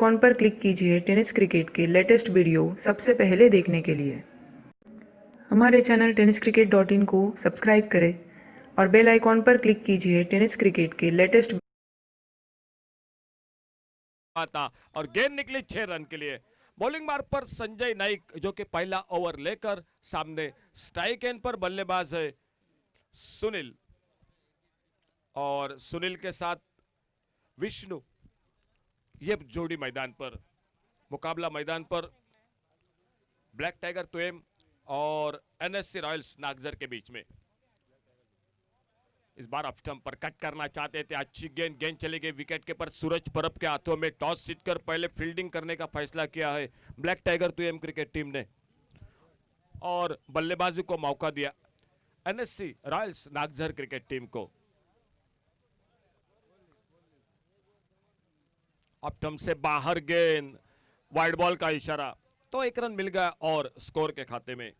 Icon पर click कीजिए tennis cricket के लेटेस्ट वीडियो सबसे पहले देखने के लिए। हमारे चैनल tenniscricket.in को सब्सक्राइब करें और बेल आइकॉन पर क्लिक कीजिए टेनिस क्रिकेट के लेटेस्ट। आता और गेंद निकली 6 रन के लिए। बॉलिंग मार्ग पर संजय नाइक जो कि पहला ओवर लेकर सामने स्ट्राइक एंड पर बल्लेबाज है सुनील और सुनील के साथ विष्णु। ये जोड़ी मैदान पर मुकाबला मैदान पर ब्लैक टाइगर तुएम और एनएससी रॉयल्स नागजर के बीच में। इस बार अपस्टंप पर कट करना चाहते थे। अच्छी गेंद गेंद चली गई विकेट के पर। सूरज परब के हाथों में टॉस जीतकर पहले फील्डिंग करने का फैसला किया है ब्लैक टाइगर तुएम क्रिकेट टीम ने और बल्लेबाजी को मौका दिया NSC Royals Nagzar cricket team को। अपस्टंप से बाहर गेंद, वाइड बॉल का इशारा, तो 1 रन मिल गया और स्कोर के खाते में।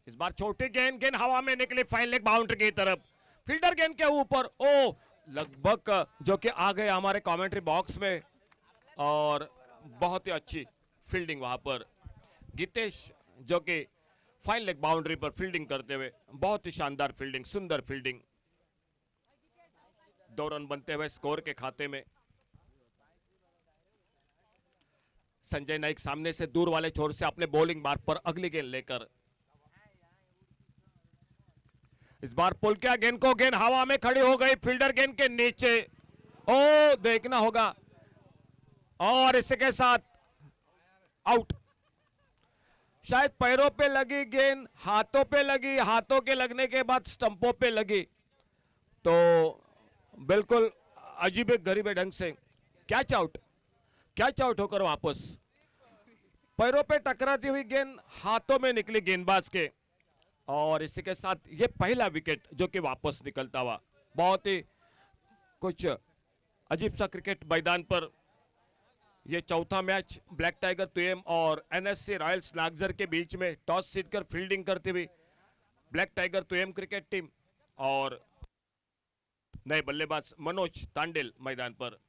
इस बार छोटी गेंद गेंद हवा में निकली फाइन लेग बाउंड्री की तरफ। फील्डर गेंद के ऊपर ओ लगभग जो कि आ गए हमारे कमेंट्री बॉक्स में और बहुत ही अच्छी फील्डिंग वहां पर गीतेश जो कि फाइन लेग बाउंड्री पर फील्डिंग करते हुए बहुत ही शानदार फील्डिंग, सुंदर फील्डिंग। 2 रन बनते हुए स्कोर के खाते में। संजय नाइक सामने से दूर वाले छोर से अपने बॉलिंग मार्ग पर अगली गेंद लेकर। इस बार पुल किया गेंद को, गेंद हवा में खड़ी हो गई फील्डर गेंद के नीचे। ओ देखना होगा और इसके साथ आउट। शायद पैरों पे लगी गेंद, हाथों पे लगी, हाथों के लगने के बाद स्टंपों पे लगी, तो बिल्कुल अजीब गरीब ढंग से कैच आउट होकर वापस। पैरों पे टकराती हुई गेंद हाथों में निकली गेंदबाज के और इसी के साथ ये पहला विकेट जो कि वापस निकलता हुआ। बहुत ही कुछ अजीब सा क्रिकेट मैदान पर ये चौथा मैच ब्लैक टाइगर तुएम और एनएससी रॉयल्स नागजर के बीच में टॉस जीतकर फील्डिंग करती हुई ब्लैक टाइगर तुएम क्रिकेट टीम और नए बल्लेबाज मनोज तांडेल मैदान पर।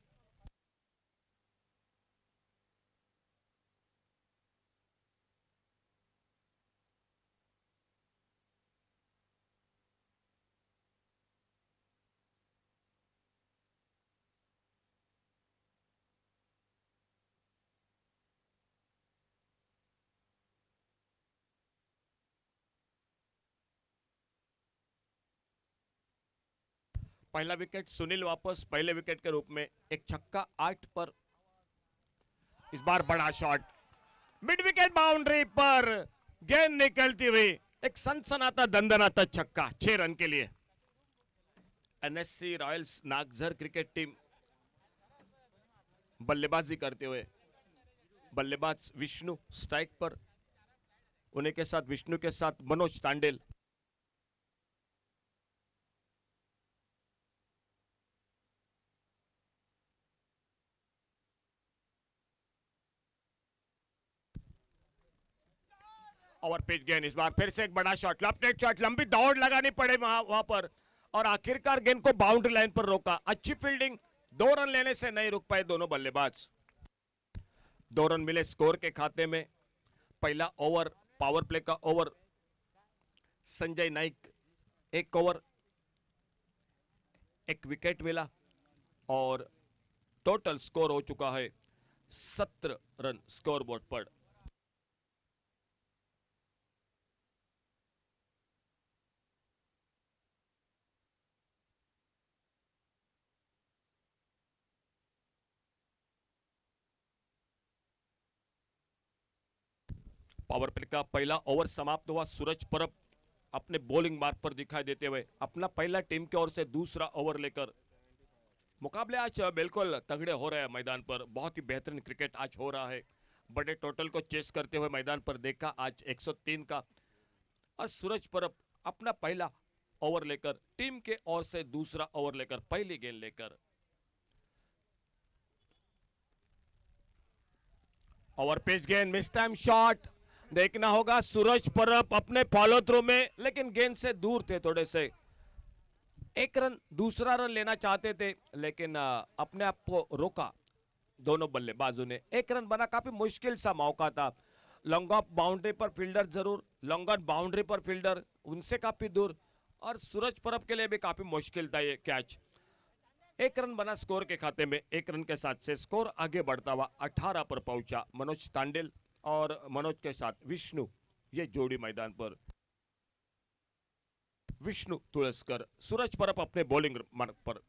पहला विकेट सुनील वापस पहले विकेट के रूप में एक छक्का 8 पर। इस बार बड़ा शॉट मिड विकेट बाउंड्री पर गेंद निकलती हुई एक सनसनाता दंदनाता छक्का 6 रन के लिए। NSC Royals Nagzar cricket team बल्लेबाजी करते हुए बल्लेबाज विष्णु स्ट्राइक पर, उन्हीं के साथ विष्णु के साथ मनोज तांडेल। ओवर पिच गेंद इस बार फिर से एक बड़ा शॉट, लेफ्ट शॉट, लंबी दौड़ लगानी पड़े वहां पर और आखिरकार गेंद को बाउंड्री लाइन पर रोका। अच्छी फील्डिंग, 2 रन लेने से नहीं रुक पाए दोनों बल्लेबाज। 2 रन मिले स्कोर के खाते में। पहला ओवर पावर प्ले का over Sanjay Naik 1 over 1 wicket मिला और टोटल स्कोर हो चुका है 17 रन स्कोर बोर्ड पर। पावर प्ले का पहला ओवर समाप्त हुआ। सूरज परब अपने बॉलिंग मार्ग पर दिखाई देते हुए अपना पहला टीम की ओर से दूसरा ओवर लेकर। मुकाबले आज बिल्कुल तगड़े हो रहे हैं मैदान पर। बहुत ही बेहतरीन क्रिकेट आज हो रहा है। बड़े टोटल को चेस करते हुए मैदान पर देखा आज 103 का। और सूरज परब अपना पहला ओवर लेकर टीम के ओर से दूसरा ओवर लेकर पहली गेंद लेकर ओवर पिच गेंद, मिस टाइम शॉट। देखना होगा सूरज परब अपने फॉलो थ्रू में, लेकिन गेंद से दूर थे थोड़े से। एक रन, दूसरा रन लेना चाहते थे, लेकिन अपने आप को रोका दोनों बल्लेबाजों ने। एक रन बना, काफी मुश्किल सा मौका था। लॉन्ग ऑफ बाउंड्री पर फील्डर जरूर, लॉन्ग ऑन बाउंड्री पर फील्डर उनसे काफी दूर, और सूरज परब के लिए भी काफी मुश्किल था ये कैच। एक रन बना स्कोर के खाते में। एक रन के साथ से स्कोर आगे बढ़ता हुआ 18 पर पहुंचा। मनोज तांडेल और मनोज के साथ विष्णु, ये जोड़ी मैदान पर। विष्णु तुलसकर, सूरज परब अपने बॉलिंग मार्ग पर।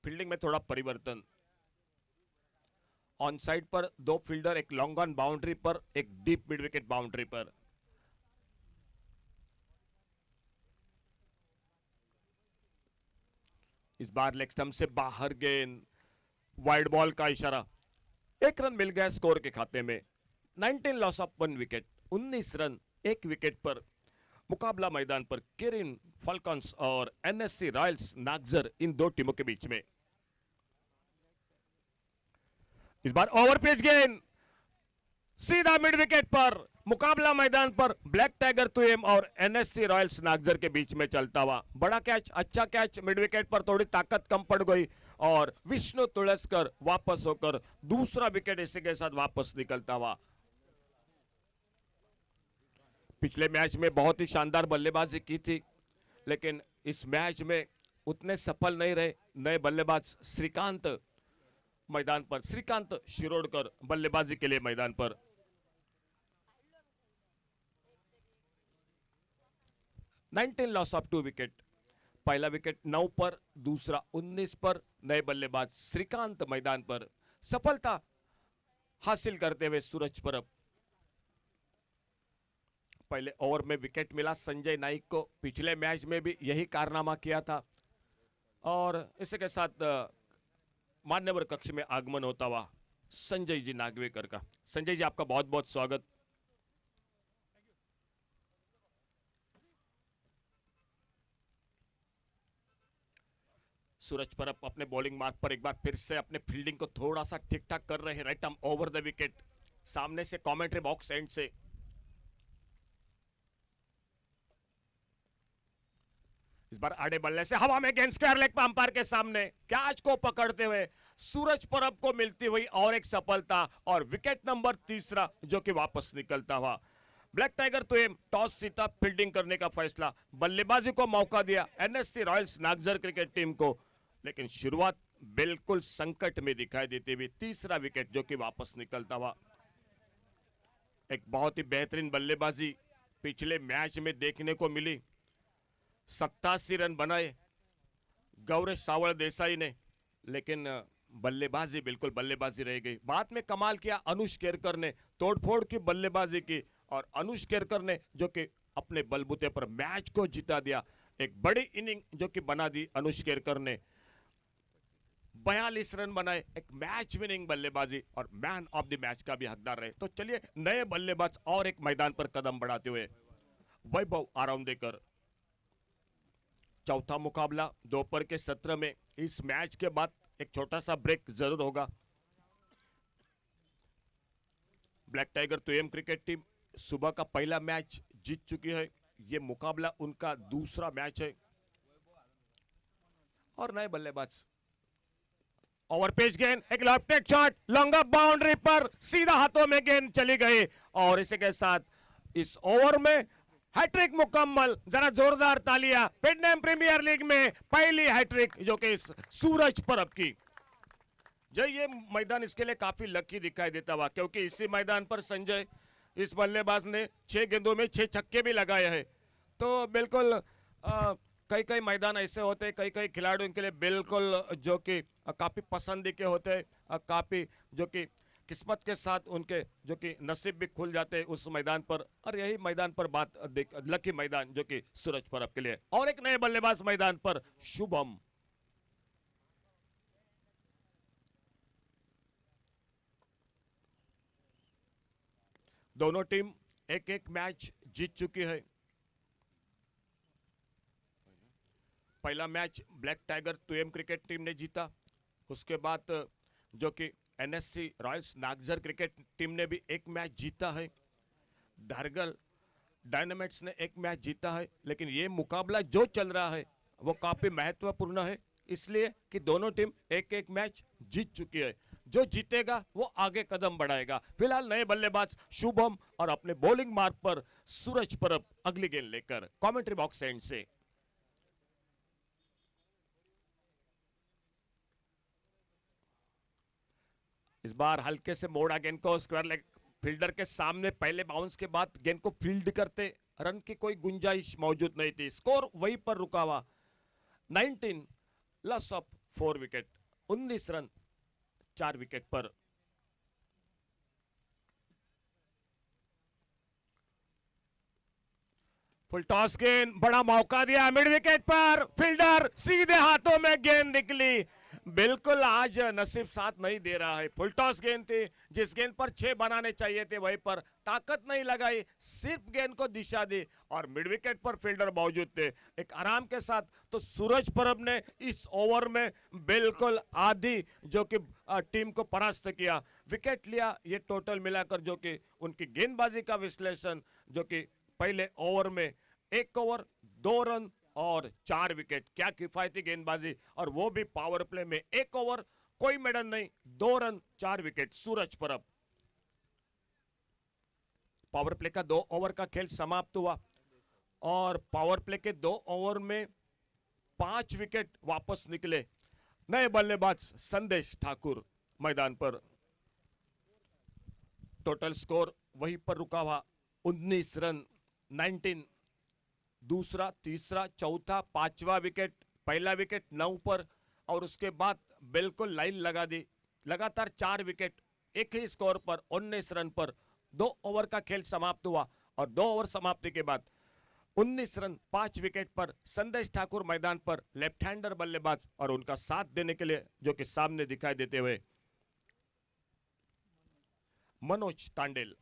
फील्डिंग में थोड़ा परिवर्तन। ऑन साइड पर दो फील्डर, एक लॉन्ग ऑन बाउंड्री पर, एक डीप मिड विकेट बाउंड्री पर। इस बार लेग स्टंप से बाहर गेंद, वाइड बॉल का इशारा। एक रन मिल गया स्कोर के खाते में। 19 लॉस ऑफ 1 विकेट, 19 रन एक विकेट पर। मुकाबला मैदान पर केरिन फाल्कन्स और एनएससी रॉयल्स नागजर, इन दो टीमों के बीच में। इस बार ओवर पिच गेंद सीधा मिड विकेट पर। मुकाबला मैदान पर ब्लैक टाइगर तुएम और एनएससी रॉयल्स नागजर के बीच में चलता हुआ बड़ा कैच, अच्छा कैच। मिड विकेट पर थोड़ी ताकत कम पड़ गई और विष्णु तुलसकर वापस होकर दूसरा विकेट इसी के साथ वापस निकलता हुआ। पिछले मैच में बहुत ही शानदार बल्लेबाजी की थी, लेकिन इस मैच में उतने सफल नहीं रहे नए बल्लेबाज श्रीकांत मैदान पर। श्रीकांत शिरोडकर बल्लेबाजी के लिए मैदान पर। Nineteen loss of 2 wicket. पहला विकेट 9 पर, दूसरा 19 पर। नए बल्लेबाज श्रीकांत मैदान पर। सफलता हासिल करते हुए सूरज परब। पहले ओवर में विकेट मिला संजय नाइक को, पिछले मैच में भी यही कारनामा किया था। और इसी के साथ मान्यवर कक्ष में आगमन होता हुआ संजय जी नागवेकर का। संजय जी, आपका बहुत बहुत स्वागत। सूरज परब अपने बॉलिंग मार्ग पर एक बार फिर से अपने फील्डिंग को थोड़ा सा ठीक ठाक कर रहे हैं। Right arm over the wicket, सामने से कमेंट्री बॉक्स एंड से। इस बार आड़े बल्ले से हवा में गेंद स्क्वायर लेग पर अंपायर के सामने कैच को पकड़ते हुए सूरज परब को मिलती हुई और एक सफलता, और विकेट नंबर तीसरा जो कि वापस निकलता हुआ। ब्लैक टाइगर तो टॉस जीता, फील्डिंग करने का फैसला, बल्लेबाजी को मौका दिया NSC Royals Nagzar cricket team को, लेकिन शुरुआत बिल्कुल संकट में दिखाई देती हुई तीसरा विकेट जो कि वापस निकलता हुआ। एक बहुत ही बेहतरीन बल्लेबाजी पिछले मैच में देखने को मिली। 87 रन बनाए गौरव सावल देसाई ने, लेकिन बल्लेबाजी बिल्कुल बल्लेबाजी रह गई। बाद में कमाल किया अनुष केरकर ने, तोड़फोड़ की बल्लेबाजी की, और अनुष केरकर ने जो कि अपने बलबूते पर मैच को जिता दिया। एक बड़ी इनिंग जो कि बना दी अनुष केरकर ने। 42 रन बनाए, एक मैच विनिंग बल्लेबाजी, और मैन ऑफ द मैच का भी हकदार रहे। तो चलिए नए बल्लेबाज और एक मैदान पर कदम बढ़ाते हुए वैभव आरामदेकर। चौथा मुकाबला दोपहर के सत्र में। इस मैच के बाद एक छोटा सा ब्रेक जरूर होगा। ब्लैक टाइगर तुएम क्रिकेट टीम सुबह का पहला मैच जीत चुकी है। ये मुकाबला उनका दूसरा मैच है। और नए बल्लेबाज ओवर पिच गेंद, एक left shot, long off boundary पर सीधा हाथों में गेंद चली गई, और इसी के साथ इस ओवर में हैट्रिक मुकम्मल। जरा जोरदार तालियां। पिटनेम प्रीमियर लीग में पहली हैट्रिक जो कि सूरज परब की। जो ये मैदान इसके लिए काफी लकी दिखाई देता हुआ, क्योंकि इसी मैदान पर संजय इस बल्लेबाज ने 6 गेंदों में 6 छक्के भी लगाए हैं। तो बिल्कुल कई कई मैदान ऐसे होते हैं, कई कई खिलाड़ियों के लिए बिल्कुल जो कि काफी पसंद के होते हैं, काफी जो कि किस्मत के साथ उनके जो कि नसीब भी खुल जाते हैं उस मैदान पर। और यही मैदान पर बात देख, लकी मैदान जो कि सूरज परब के लिए। और एक नए बल्लेबाज मैदान पर शुभम। दोनों टीम एक एक मैच जीत चुकी है। पहला मैच ब्लैक टाइगर तुएम क्रिकेट टीम ने जीता। उसके बाद जो कि NSC Royals Nagzar cricket team ने भी एक मैच जीता है, धारगल डायनामाइट्स ने एक मैच जीता है, लेकिन ये मुकाबला जो चल रहा है वो काफी महत्वपूर्ण है, इसलिए कि दोनों टीम एक एक मैच जीत चुकी है। जो जीतेगा वो आगे कदम बढ़ाएगा। फिलहाल नए बल्लेबाज शुभम और अपने बॉलिंग मार्ग पर सूरज परब अगली गेंद लेकर कमेंट्री बॉक्स एंड से। इस बार हल्के से मोड़ा गेंद को स्क्वायर लेग फील्डर के सामने, पहले बाउंस के बाद गेंद को फील्ड करते रन की कोई गुंजाइश मौजूद नहीं थी। स्कोर वहीं पर रुका हुआ 19 loss of 4 wicket, 19 run 4 wicket पर। फुल टॉस गेंद, बड़ा मौका दिया मिड विकेट पर, फील्डर सीधे हाथों में गेंद निकली। बिल्कुल आज नसीब साथ नहीं दे रहा है। फुल टॉस गेंद थी, जिस गेंद पर 6 बनाने चाहिए थे वहीं पर ताकत नहीं लगाई, सिर्फ गेंद को दिशा दी और मिड विकेट पर फील्डर मौजूद थे एक आराम के साथ। तो सूरज परब ने इस ओवर में बिल्कुल आधी जो कि टीम को परास्त किया, विकेट लिया। ये टोटल मिलाकर जो कि उनकी गेंदबाजी का विश्लेषण, जो कि पहले ओवर में 1 ओवर 2 रन और 4 विकेट, क्या किफायती गेंदबाजी, और वो भी पावर प्ले में 1 ओवर कोई मेडन नहीं, 2 रन 4 विकेट। सूरज परब। पावर प्ले का 2 ओवर का खेल समाप्त हुआ और पावर प्ले के 2 ओवर में 5 विकेट वापस निकले। नए बल्लेबाज संदेश ठाकुर मैदान पर। टोटल स्कोर वहीं पर रुका हुआ 19 रन 19। दूसरा, तीसरा, चौथा, पांचवा विकेट, पहला विकेट 9 पर और उसके बाद बिल्कुल लाइन लगा दी। लगातार 4 विकेट एक ही स्कोर पर 19 रन पर 2 ओवर का खेल समाप्त हुआ और 2 ओवर समाप्ति के बाद 19 रन 5 विकेट पर संदेश ठाकुर मैदान पर, लेफ्ट हैंडर बल्लेबाज, और उनका साथ देने के लिए जो कि सामने दिखाई देते हुए मनोज तांडेल।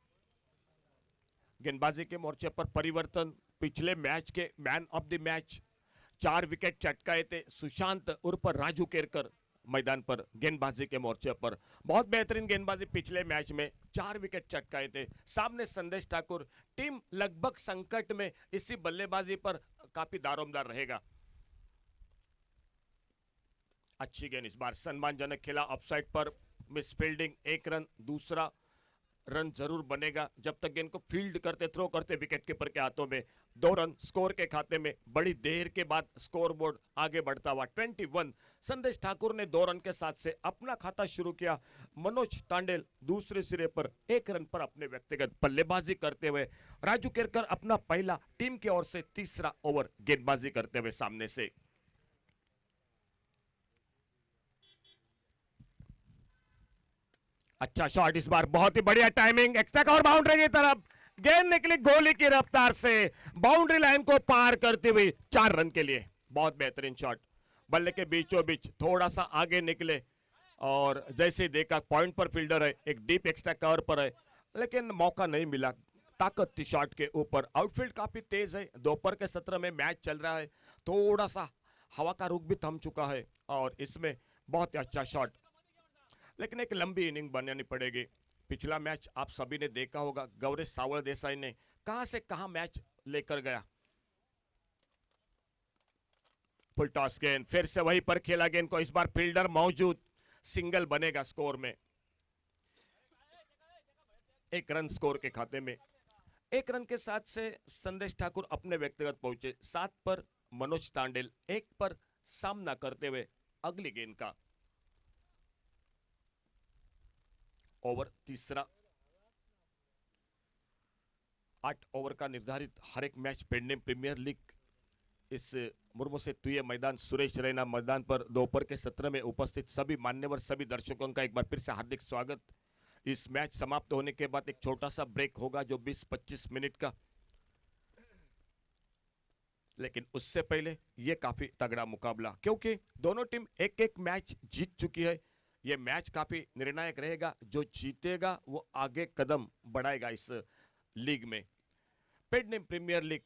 गेंदबाजी के मोर्चे पर परिवर्तन, पिछले मैच के man of the match 4 wicket चटकाए थे सुशांत उर्फ राजू केरकर मैदान पर गेंदबाजी के मोर्चे पर। बहुत बेहतरीन गेंदबाजी, पिछले मैच में 4 विकेट चटकाए थे। सामने संदेश ठाकुर। टीम लगभग संकट में इसी बल्लेबाजी पर काफी दारोमदार रहेगा। अच्छी गेंद इस बार सम्मानजनक खेला, ऑफसाइड पर मिस फील्डिंग, 1 रन। दूसरा रन जरूर बनेगा जब तक गेंद को फील्ड करते, थ्रो करते विकेट कीपर के हाथों में। 2 रन स्कोर के खाते में। बड़ी देर के बाद स्कोर बोर्ड आगे बढ़ता हुआ 21। संदेश ठाकुर ने 2 रन के साथ से अपना खाता शुरू किया। मनोज तांडेल दूसरे सिरे पर 1 रन पर अपने व्यक्तिगत बल्लेबाजी करते हुए। राजू केरकर अपना पहला टीम की ओर से तीसरा ओवर गेंदबाजी करते हुए सामने से। अच्छा शॉट इस बार, बहुत ही बढ़िया टाइमिंग, एक्स्ट्रा कवर बाउंड्री की तरफ गेंद निकली गोली की रफ्तार से, बाउंड्री लाइन को पार करती हुई 4 रन के लिए। बहुत बेहतरीन शॉट, बल्ले के बीचों बीच थोड़ा सा आगे निकले और जैसे देखा पॉइंट पर फील्डर है, एक डीप एक्स्ट्रा कवर पर है, लेकिन मौका नहीं मिला। ताकत थी शॉट के ऊपर, आउटफील्ड काफी तेज है, दोपहर के सत्र में मैच चल रहा है, थोड़ा सा हवा का रुख भी थम चुका है और इसमें बहुत ही अच्छा शॉट, लेकिन एक लंबी इनिंग बनानी पड़ेगी। पिछला मैच आप सभी ने देखा होगा, गौरेश सावल देसाई ने कहां से कहां मैच लेकर गया। फुल टॉस गेंद, फिर से वहीं पर खेला गेंद को, इस बार फील्डर मौजूद, सिंगल बनेगा स्कोर में। 1 रन स्कोर के खाते में। 1 रन के साथ से संदेश ठाकुर अपने व्यक्तिगत पहुंचे 7 पर, मनोज तांडेल 1 पर सामना करते हुए अगली गेंद का। ओवर तीसरा, 8 ओवर का निर्धारित हर एक मैच पेडनेम प्रीमियर लीग इस मुर्मू से तुये मैदान सुरेश रैना मैदान पर दोपहर के सत्र में उपस्थित सभी मान्यवर, सभी दर्शकों का एक बार फिर से हार्दिक स्वागत। इस मैच समाप्त होने के बाद एक छोटा सा ब्रेक होगा जो 20-25 मिनट का, लेकिन उससे पहले ये काफी तगड़ा मुकाबला, क्योंकि दोनों टीम एक एक मैच जीत चुकी है। ये मैच काफी निर्णायक रहेगा, जो जीतेगा वो आगे कदम बढ़ाएगा इस लीग में। पेडनेम प्रीमियर लीग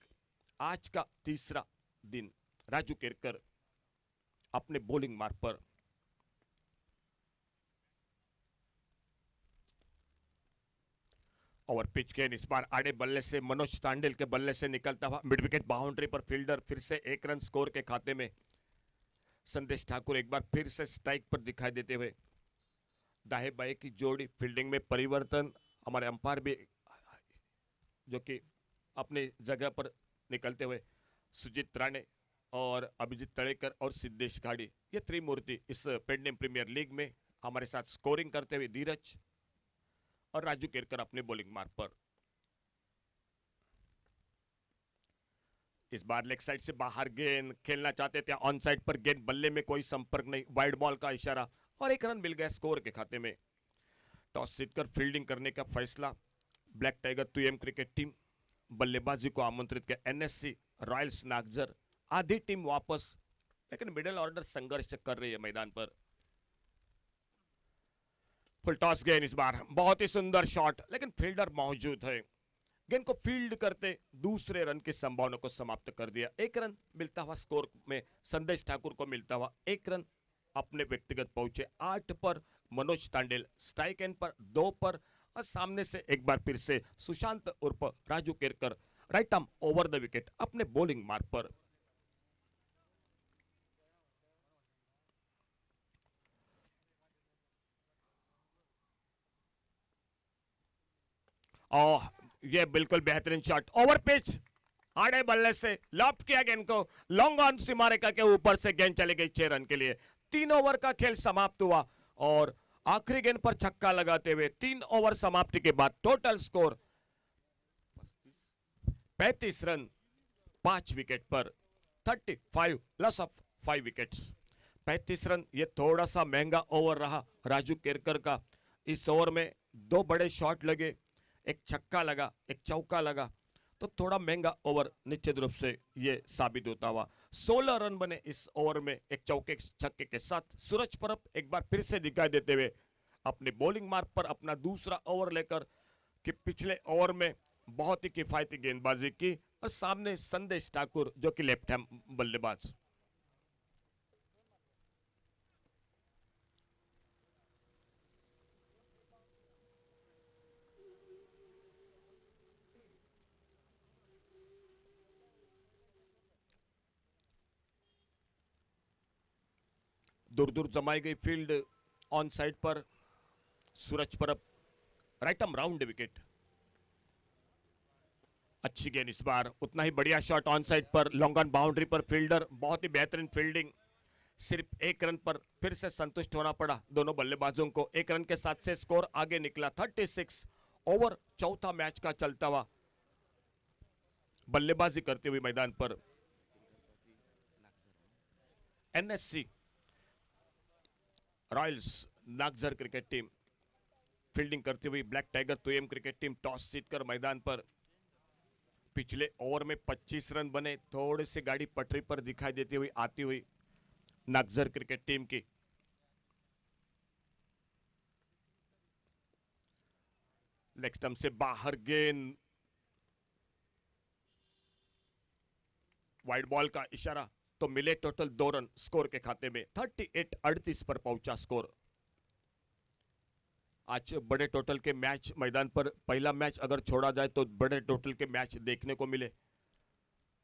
आज का तीसरा दिन। राजू केरकर अपने बॉलिंग मार्ग पर। ओवर पिच गेंद इस बार आड़े बल्ले से मनोज तांडिल के बल्ले से निकलता हुआ मिड विकेट बाउंड्री पर फील्डर फिर से 1 रन स्कोर के खाते में। संदेश ठाकुर एक बार फिर से स्ट्राइक पर दिखाई देते हुए। दाएं बाएं की जोड़ी फील्डिंग में परिवर्तन, हमारे अंपायर भी जो कि अपनी जगह पर निकलते हुए सुजीत राणे और अभिजीत तड़ेकर और सिद्धेश घाड़ी, ये त्रिमूर्ति इस पेडनेम प्रीमियर लीग में हमारे साथ स्कोरिंग करते हुए। धीरज और राजू केरकर अपने बॉलिंग मार्ग पर। इस बार लेग साइड से बाहर गेंद खेलना चाहते थे, ऑन साइड पर गेंद बल्ले में कोई संपर्क नहीं, वाइड बॉल का इशारा और 1 रन मिल गया स्कोर के खाते में। टॉस जीतकर फील्डिंग करने का फैसला black tiger 2M cricket team. बल्लेबाजी को आमंत्रित किया NSC रॉयल्स नागजर। आधी टीम वापस, लेकिन मिडिल ऑर्डर संघर्ष कर रही है मैदान पर। फुल टॉस गेंद इस बार बहुत ही सुंदर शॉट, लेकिन फील्डर मौजूद है। गेंद को फील्ड करते दूसरे रन की संभावना को समाप्त कर दिया। 1 रन मिलता हुआ स्कोर में संदेश ठाकुर को मिलता हुआ 1 रन अपने व्यक्तिगत पहुंचे। 8 पर मनोज तांडेल, स्ट्राइक एंड पर 2 पर, और सामने से एक बार फिर से सुशांत उर्फ Raju Kerkar right arm over the wicket अपने बॉलिंग मार्ग पर। ये बिल्कुल बेहतरीन शॉट, ओवर पिच आड़े बल्ले से लॉफ्ट किया गेंद को, लॉन्ग ऑन सीमा रेखा के ऊपर से गेंद चली गई 6 रन के लिए। 3 ओवर का खेल समाप्त हुआ और आखिरी गेंद पर छक्का लगाते हुए 3 ओवर समाप्ति के बाद टोटल स्कोर 35 रन 5 विकेट पर, 35 लॉस ऑफ 5 विकेट्स। 35 रन ये थोड़ा सा महंगा ओवर रहा राजू केरकर का। इस ओवर में 2 बड़े शॉट लगे, एक छक्का लगा, एक चौका लगा, तो थोड़ा महंगा ओवर निश्चित रूप से ये साबित होता हुआ। 16 रन बने इस ओवर में एक चौके छक्के के साथ। सूरज परब एक बार फिर से दिखाई देते हुए अपने बॉलिंग मार्ग पर अपना दूसरा ओवर लेकर कि पिछले ओवर में बहुत ही किफायती गेंदबाजी की, और सामने संदेश ठाकुर जो कि लेफ्ट हैंड बल्लेबाज। दूर दूर जमाई गई फील्ड, ऑन साइड पर सूरज परब राइट आर्म राउंड विकेट। अच्छी गेंद इस बार, उतना ही बढ़िया शॉट ऑन साइड पर, लॉन्ग ऑन बाउंड्री पर फील्डर, बहुत ही बेहतरीन फील्डिंग। सिर्फ 1 रन पर फिर से संतुष्ट होना पड़ा दोनों बल्लेबाजों को। 1 रन के साथ से स्कोर आगे निकला। 36 ओवर चौथा मैच का चलता हुआ बल्लेबाजी करते हुए मैदान पर NSC Royals Nagzar cricket team. Fielding करती हुई black tiger 2M cricket team toss जीतकर मैदान पर। पिछले ओवर में 25 रन बने, थोड़ी सी गाड़ी पटरी पर दिखाई देती हुई आती हुई नागजर क्रिकेट टीम की। लेग स्टंप से बाहर गेंद, वाइड बॉल का इशारा, तो मिले टोटल 2 रन स्कोर के खाते में। 38-38 पर पहुंचा स्कोर। आज बड़े टोटल के मैच मैदान पर, पहला मैच अगर छोड़ा जाए तो बड़े टोटल के मैच देखने को मिले,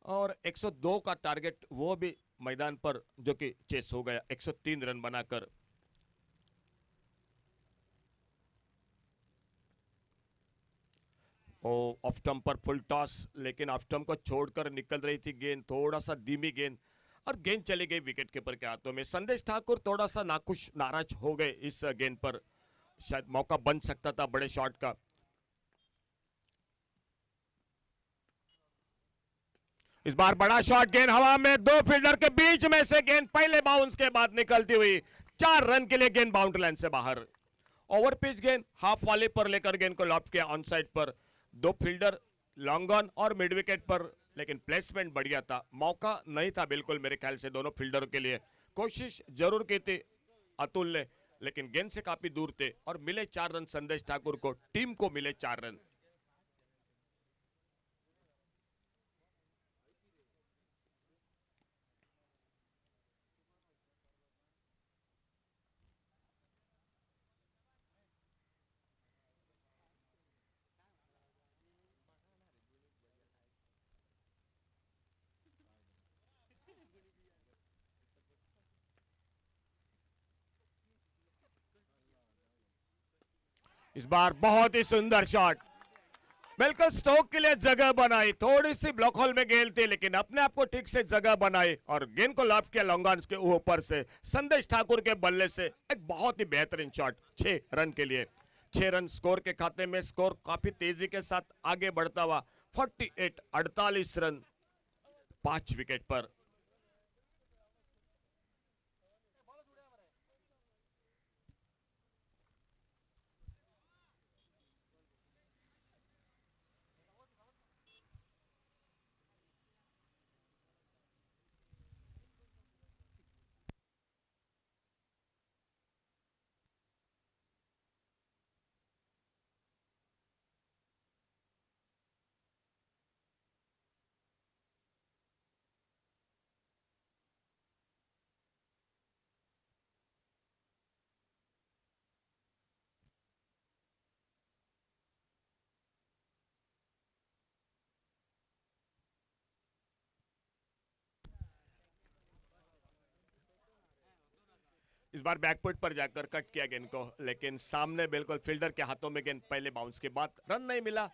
और 102 का टारगेट वो भी मैदान पर जो कि चेस हो गया 103 रन बनाकर। ऑफ स्टंप पर फुल टॉस, लेकिन ऑफ स्टंप को छोड़कर निकल रही थी गेंद, थोड़ा सा धीमी गेंद, और गेंद चली गई विकेट कीपर के हाथों में। संदेश ठाकुर थोड़ा सा नाखुश नाराज हो गए इस गेंद पर, शायद मौका बन सकता था बड़े शॉट का। इस बार बड़ा शॉट, गेंद हवा में, 2 फील्डर के बीच में से गेंद पहले बाउंस के बाद निकलती हुई 4 रन के लिए गेंद बाउंड्री लाइन से बाहर। ओवर पिच गेंद हाफ वाले पर लेकर गेंद को लॉफ्ट किया ऑन साइड पर, 2 फील्डर लॉन्ग ऑन और मिड विकेट पर, लेकिन प्लेसमेंट बढ़िया था, मौका नहीं था बिल्कुल मेरे ख्याल से दोनों फील्डरों के लिए। कोशिश जरूर की थी अतुल ने, लेकिन गेंद से काफी दूर थे, और मिले 4 रन संदेश ठाकुर को, टीम को मिले 4 रन। इस बार बहुत ही सुंदर शॉट, बिल्कुल स्टोक के लिए जगह बनाई, थोड़ी सी ब्लॉक होल में गेंद थी लेकिन अपने आप को ठीक से जगह बनाई और गेंद को लॉफ्ट किया लॉन्ग ऑन के ऊपर से संदेश ठाकुर के बल्ले से एक बहुत ही बेहतरीन शॉट 6 रन के लिए। 6 रन स्कोर के खाते में, स्कोर काफी तेजी के साथ आगे बढ़ता हुआ 48 रन 5 विकेट पर। इस बार बैकफुट पर जाकर कट किया गेंद को, लेकिन सामने बिल्कुल फील्डर के हाथों में गेंद, पहले बाउंस के बाद रन नहीं मिला।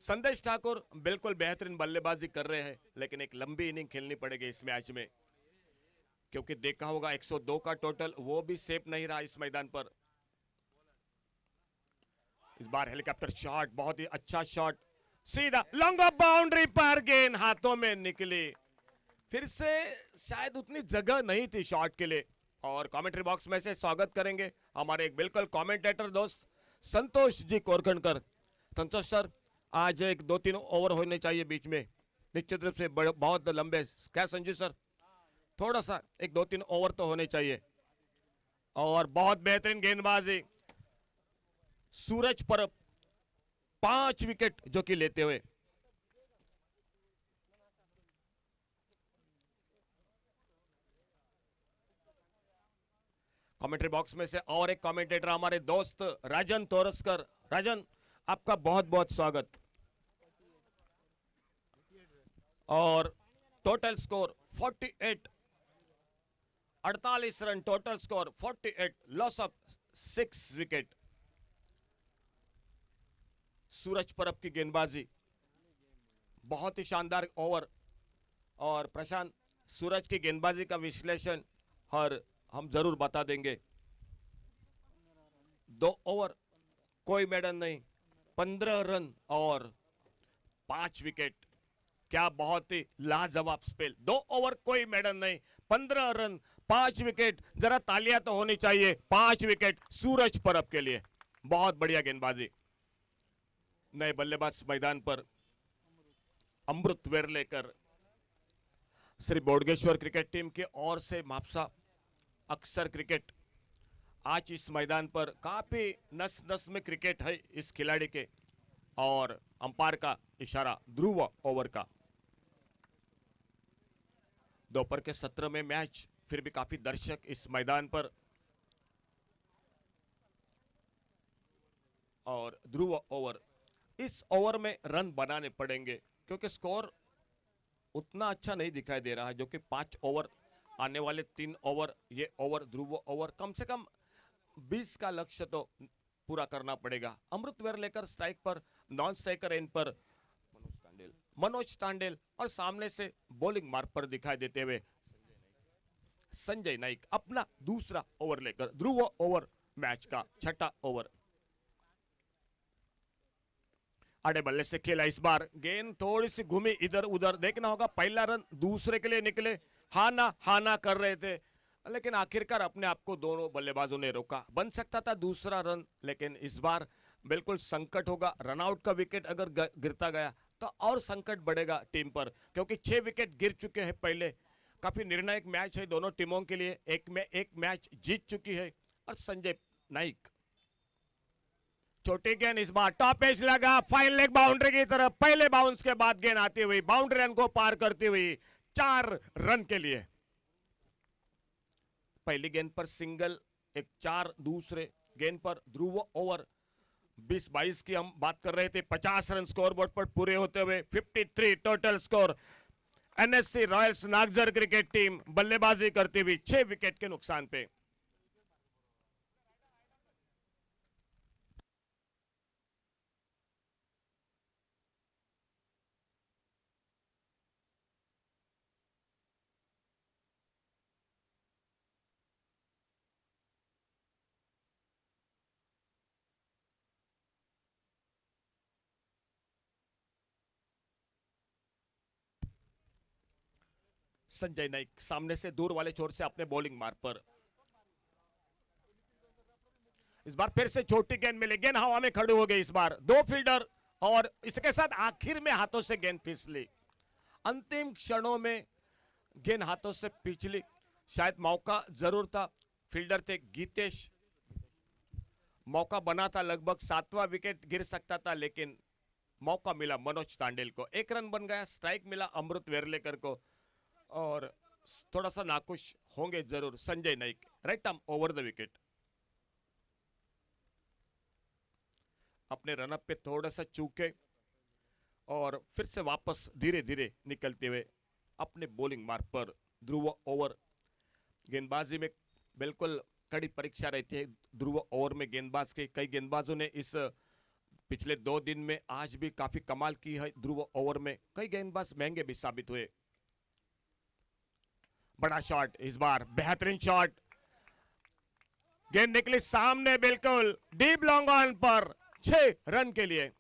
संदेश ठाकुर बिल्कुल बेहतरीन बल्लेबाजी कर रहे हैं लेकिन एक लंबी इनिंग खेलनी पड़ेगी इस मैच में, क्योंकि देखा होगा 102 का टोटल, वो भी सेफ नहीं रहा इस मैदान पर। इस बार हेलीकॉप्टर शॉट, बहुत ही अच्छा शॉट, सीधा लॉन्ग ऑफ बाउंड्री पर गेंद हाथों में निकली। फिर से शायद उतनी जगह नहीं थी शॉट के लिए। और कमेंट्री बॉक्स में से स्वागत करेंगे हमारे एक बिल्कुल कमेंटेटर दोस्त संतोष जी कोरखंडकर। संतोष सर, आज एक 2-3 ओवर होने चाहिए बीच में, निश्चित रूप से बहुत लंबे, क्या संजू सर? थोड़ा सा एक 2-3 ओवर तो होने चाहिए। और बहुत बेहतरीन गेंदबाजी सूरज परब, 5 विकेट जो कि लेते हुए। कमेंट्री बॉक्स में से और एक कमेंटेटर हमारे दोस्त राजन तोरसकर। राजन, आपका बहुत बहुत स्वागत। और total score 48 run, total score 48, loss of 6 wicket. Suraj Parab की गेंदबाजी, बहुत ही शानदार ओवर। और प्रशांत, सूरज की गेंदबाजी का विश्लेषण और हम जरूर बता देंगे। 2 ओवर, कोई मेडन नहीं, 15 रन और 5 विकेट। क्या बहुत ही लाजवाब स्पेल। 2 ओवर, कोई मेडन नहीं, 15 रन 5 विकेट। जरा तालियां तो होनी चाहिए 5 विकेट सूरज परब के लिए। बहुत बढ़िया गेंदबाजी। नए बल्लेबाज मैदान पर अमृत वेरलेकर, श्री बोडगेश्वर क्रिकेट टीम की ओर से मापसा अक्सर क्रिकेट। आज इस मैदान पर काफी नस नस में क्रिकेट है इस खिलाड़ी के। और अंपायर का इशारा ध्रुव ओवर का। दोपहर के सत्र में मैच, फिर भी काफी दर्शक इस मैदान पर। और ध्रुव ओवर, इस ओवर में रन बनाने पड़ेंगे क्योंकि स्कोर उतना अच्छा नहीं दिखाई दे रहा है, जो कि 5 ओवर, आने वाले 3 ओवर, ये ओवर ध्रुव ओवर, कम से कम 20 का लक्ष्य तो पूरा करना पड़ेगा। अमृत वेरलेकर स्ट्राइक पर, नॉन स्ट्राइकर एंड पर मनोज तांडेल और सामने से बॉलिंग मार्ग पर दिखाई देते हुए संजय नाइक अपना दूसरा ओवर लेकर। ध्रुव ओवर मैच का 6ठा ओवर। आड़े बल्ले से खेला इस बार, गेंद थोड़ी सी घूमी इधर उधर, देखना होगा पहला रन दूसरे के लिए निकले, हाना कर रहे थे लेकिन आखिरकार अपने आप को दोनों बल्लेबाजों ने रोका। बन सकता था दूसरा रन, लेकिन इस बार बिल्कुल संकट होगा। रनआउट का विकेट अगर गिरता गया तो और संकट बढ़ेगा टीम पर, क्योंकि 6 विकेट गिर चुके हैं पहले। काफी निर्णायक मैच है दोनों टीमों के लिए, एक मैच जीत चुकी है। और संजय नाइक, छोटी गेंद इस बार टॉप एज लगा, फाइन लेग बाउंड्री की तरफ, पहले बाउंस के बाद गेंद आती हुई बाउंड्री रन को पार करती हुई 4 रन के लिए। पहली गेंद पर सिंगल, एक 4 दूसरे गेंद पर। ध्रुव ओवर 20-22 की हम बात कर रहे थे, 50 रन स्कोर बोर्ड पर पूरे होते हुए 53 total score. NSC Royals Nagzar cricket team बल्लेबाजी करती हुई 6 विकेट के नुकसान पे। संजय नाइक सामने से दूर वाले छोर से अपने बॉलिंग मार्ग पर। इस बार फिर से छोटी गेंद मिली, गेंद हवा में खड़ी हो गई। इस बार दो फील्डर और इसके साथ आखिर में हाथों से गेंद फिसली, अंतिम क्षणों में गेंद हाथों से पिछली। शायद मौका जरूर था, फील्डर थे गीतेश, मौका बना था, लगभग 7वां विकेट गिर सकता था, लेकिन मौका मिला मनोज तांडेल को। 1 रन बन गया, स्ट्राइक मिला अमृत वेरलेकर को, और थोड़ा सा नाखुश होंगे जरूर Sanjay Naik. Right arm over the wicket. अपने रनअप पे थोड़ा सा चूके और फिर से वापस धीरे धीरे निकलते हुए अपने बॉलिंग मार्ग पर ध्रुव ओवर। गेंदबाजी में बिल्कुल कड़ी परीक्षा रहती है ध्रुव ओवर में गेंदबाज के। कई गेंदबाजों ने इस पिछले 2 दिन में आज भी काफी कमाल की है ध्रुव ओवर में। कई गेंदबाज महंगे भी साबित हुए। बड़ा शॉट, इस बार बेहतरीन शॉट, गेंद निकली सामने बिल्कुल डीप लॉन्ग ऑन पर 6 रन के लिए।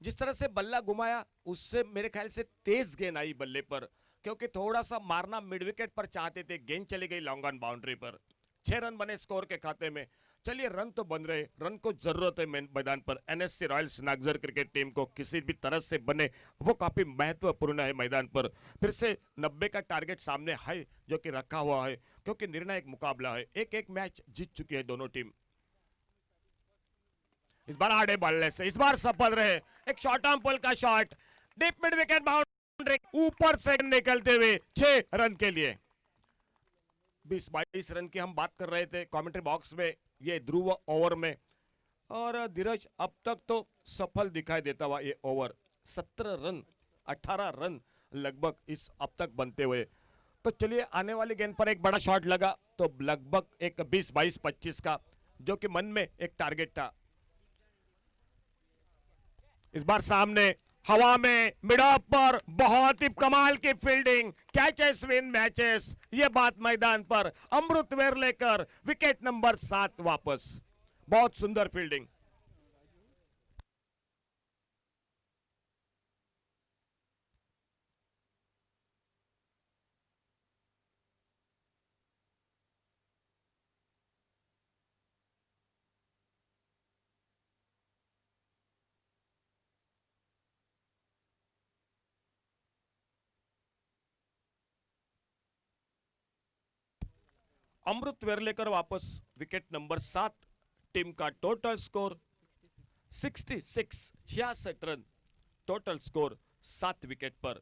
जिस तरह से बल्ला घुमाया उससे मेरे ख्याल से तेज गेंद आई बल्ले पर, क्योंकि थोड़ा सा मारना मिड विकेट पर चाहते थे, गेंद चली गई लॉन्ग ऑन बाउंड्री पर। 6 रन बने स्कोर के खाते में। चलिए रन तो बन रहे, रन को जरूरत है मैदान पर। NSC Royals Nagzar cricket team को किसी भी तरह से बने वो काफी महत्वपूर्ण है मैदान पर। फिर से 90 का टारगेट सामने है जो कि रखा हुआ है, क्योंकि निर्णायक मुकाबला है। एक मैच जीत चुकी है दोनों टीम। इस बार आड़े बल्ले से इस बार सफल रहे, एक शॉर्ट आर्म पुल का shot, deep mid wicket boundary, ऊपर से निकलते हुए 6 रन के लिए। 20-22 रन की हम बात कर रहे थे कमेंट्री बॉक्स में ये ध्रुव ओवर में, और धीरज अब तक तो सफल दिखाई देता हुआ ये ओवर। 17 रन 18 रन लगभग इस अब तक बनते हुए। तो चलिए आने वाली गेंद पर एक बड़ा शॉट लगा तो लगभग एक 20-22-25 का जो कि मन में एक टारगेट था। इस बार सामने हवा में मिड ऑफ पर बहुत ही कमाल की फील्डिंग, कैचेस विन मैचेस, ये बात मैदान पर अमृत वेरलेकर विकेट नंबर 7 वापस। बहुत सुंदर फील्डिंग। अमृत वेरलेकर वापस, विकेट नंबर 7। टीम का total score 66 run, total score 7 wicket पर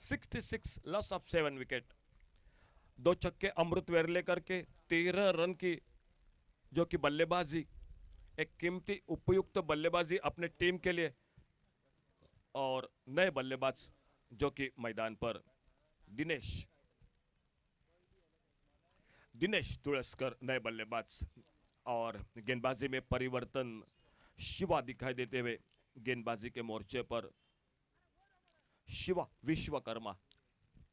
66, लॉस ऑफ 7 विकेट। 2 छक्के अमृत वेरलेकर के, 13 रन की जो कि बल्लेबाजी, एक कीमती उपयुक्त बल्लेबाजी अपने टीम के लिए, और नए बल्लेबाज जो कि मैदान पर दिनेश तुलसकर नए बल्लेबाज, और गेंदबाजी में परिवर्तन, शिवा दिखाई देते हुए गेंदबाजी के मोर्चे पर शिवा विश्वकर्मा,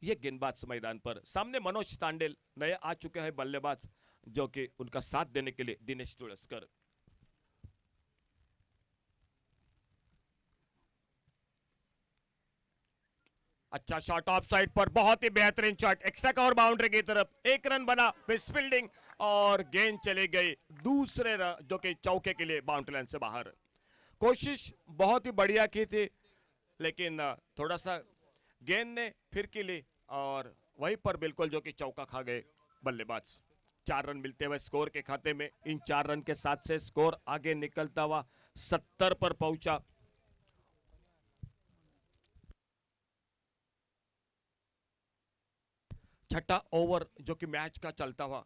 ये गेंदबाज मैदान पर। सामने मनोज तांडेल नए आ चुके हैं बल्लेबाज जो कि उनका साथ देने के लिए दिनेश तुलसकर। अच्छा शॉट ऑफ साइड पर, बहुत ही बेहतरीन शॉट, एक्स्ट्रा कवर बाउंड्री की तरफ, 1 रन बना, मिस फील्डिंग और गेंद चली गई दूसरे रन जो कि चौके के लिए बाउंड्री लाइन से बाहर। कोशिश बहुत ही बढ़िया की थी, लेकिन थोड़ा सा गेंद ने फिरकी ली और वहीं पर बिल्कुल जो कि चौका खा गए बल्लेबाज। 4 रन मिलते हुए स्कोर के खाते में। इन 4 रन के साथ से स्कोर आगे निकलता हुआ 70 पर पहुंचा। छठा ओवर जो कि मैच का चलता हुआ,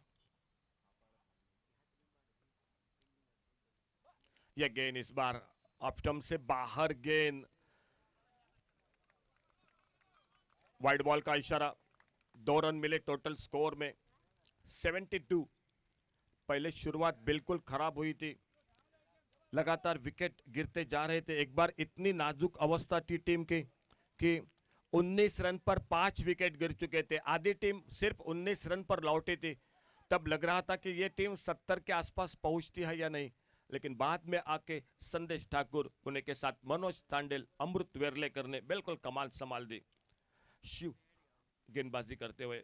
यह गेंद इस बार ऑफ स्टंप से बाहर, गेंद वाइड बॉल का इशारा। 2 रन मिले टोटल स्कोर में 72। पहले शुरुआत बिल्कुल खराब हुई थी, लगातार विकेट गिरते जा रहे थे। एक बार इतनी नाजुक अवस्था थी टीम की कि 19 रन पर 5 विकेट गिर चुके थे। आधी टीम सिर्फ 19 रन पर लौटी थी। तब लग रहा था कि ये टीम 70 के आसपास पहुंचती है या नहीं, लेकिन बाद में आके संदेश ठाकुर उन्हें के साथ मनोज तांडेल, अमृत वेरलेकर ने बिल्कुल कमाल संभाल दी। शिव गेंदबाजी करते हुए।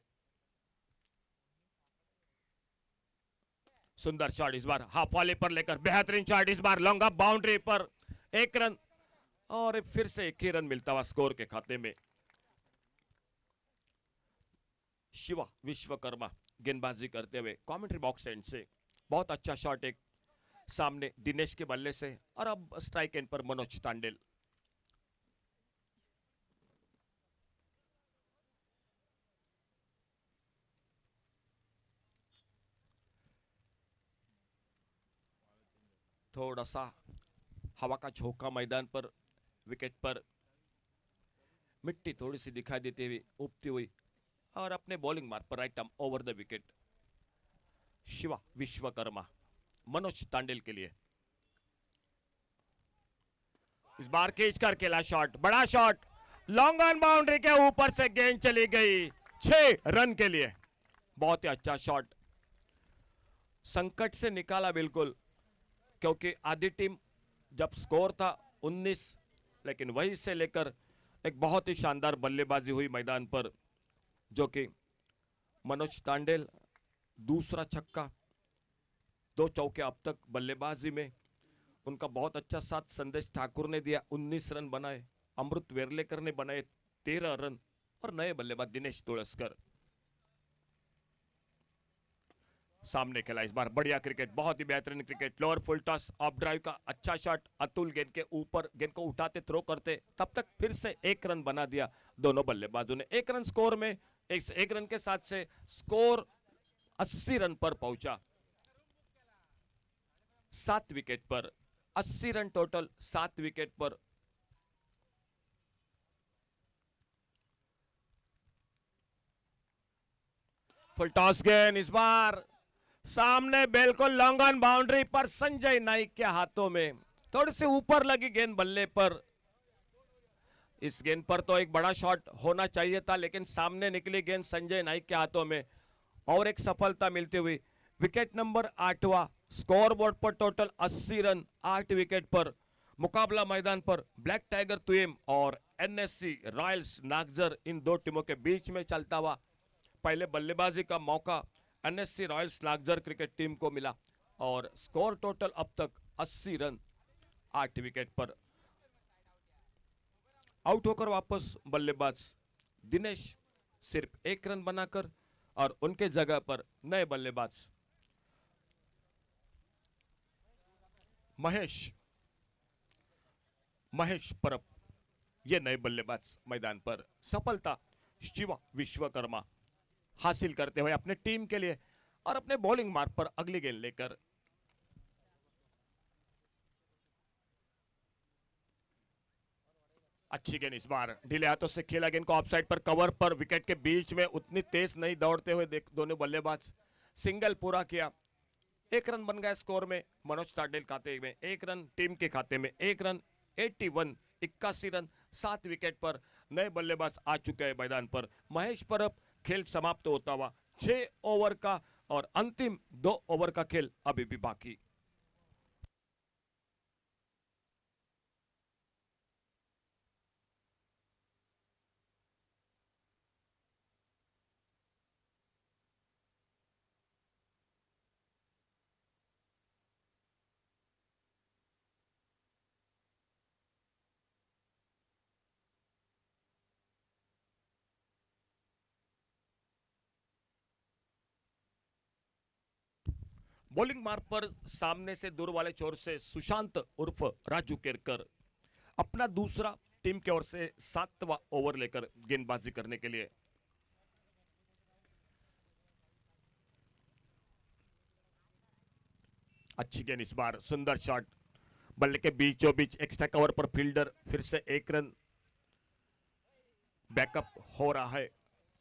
सुंदर शॉट इस बार हाफ वाले पर लेकर, बेहतरीन शॉट इस बार लॉन्ग अप बाउंड्री पर, 1 रन और फिर से 1 ही रन मिलता हुआ स्कोर के खाते में। शिवा विश्वकर्मा गेंदबाजी करते हुए कमेंट्री बॉक्स एंड से, बहुत अच्छा शॉट एक सामने दिनेश के बल्ले से, और अब स्ट्राइक एंड पर मनोज तांडेल। थोड़ा सा हवा का झोंका मैदान पर, विकेट पर मिट्टी थोड़ी सी दिखाई देती हुई, उगती हुई, और अपने बॉलिंग मार्क पर right arm over the wicket. Shiva Vishwakarma Manoj Tandel के लिए इस बार खींच कर खेला शॉट, बड़ा शॉट, लॉन्ग ऑन बाउंड्री के ऊपर से गेंद चली गई 6 रन के लिए। बहुत ही अच्छा शॉट, संकट से निकाला बिल्कुल, क्योंकि आधी टीम जब स्कोर था 19, लेकिन वहीं से लेकर एक बहुत ही शानदार बल्लेबाजी हुई मैदान पर, जो कि मनोज तांडेल दूसरा छक्का, 2 चौके अब तक बल्लेबाजी में, उनका बहुत अच्छा साथ संदेश ठाकुर ने दिया, 19 रन बनाए, अमृत वेरलेकर ने बनाए 13 रन, और नए बल्लेबाज दिनेश तुलसकर। सामने खेला इस बार बढ़िया क्रिकेट, बहुत ही बेहतरीन cricket, lower full toss of drive का अच्छा शॉट, अतुल गेंद के ऊपर, गेंद को उठाते थ्रो करते, तब तक फिर से 1 रन बना दिया दोनों बल्लेबाजों ने। 1 रन स्कोर में, एक रन के साथ से स्कोर 80 रन पर पहुंचा। 7 विकेट पर 80 रन टोटल, 7 विकेट पर। फुल टॉस गेंद इस बार सामने बिल्कुल लॉन्ग ऑन बाउंड्री पर, संजय नाइक के हाथों में, थोड़ी सी ऊपर लगी गेंद बल्ले पर। इस गेंद पर तो एक बड़ा शॉट होना चाहिए था, लेकिन सामने निकली गेंद संजय नाइक के हाथों में, और एक सफलता मिलती हुई। विकेट नंबर 8वां, स्कोर बोर्ड पर टोटल 80 रन 8 विकेट पर। मुकाबला मैदान पर ब्लैक टाइगर तुएम और एनएससी रॉयल्स नागजर, इन 2 टीमों के बीच में चलता हुआ। पहले बल्लेबाजी का मौका NSC Royals Nagzar cricket team को मिला, और स्कोर टोटल अब तक 80 रन 8 विकेट पर। आउट होकर वापस बल्लेबाज दिनेश सिर्फ 1 रन बनाकर, और उनके जगह पर नए बल्लेबाज महेश परब, ये नए बल्लेबाज मैदान पर सफलता शिवा विश्वकर्मा हासिल करते हुए अपने टीम के लिए, और अपने बॉलिंग मार्ग पर अगली गेंद लेकर। अच्छी गेंद इस बार ढीले हाथों से खेला, गेंद को ऑफसाइड पर, कवर पर, विकेट के बीच में, उतनी तेज नहीं दौड़ते हुए दोनों बल्लेबाज, सिंगल पूरा किया। 1 रन बन गया स्कोर में मनोज तांडेल खाते में, 1 रन टीम के खाते में, 1 रन 81 रन 7 विकेट पर। नए बल्लेबाज आ चुके हैं मैदान पर, महेश परब। खेल समाप्त होता हुआ 6 ओवर का, और अंतिम 2 ओवर का खेल अभी भी बाकी। बॉलिंग मार्ग पर सामने से दूर वाले छोर से सुशांत उर्फ राजू केरकर अपना दूसरा टीम की ओर से 7वां ओवर लेकर गेंदबाजी करने के लिए। अच्छी गेंद इस बार, सुंदर शॉट, बल्ले के बीचों बीच एक्स्ट्रा कवर पर फील्डर, फिर से 1 रन बैकअप हो रहा है,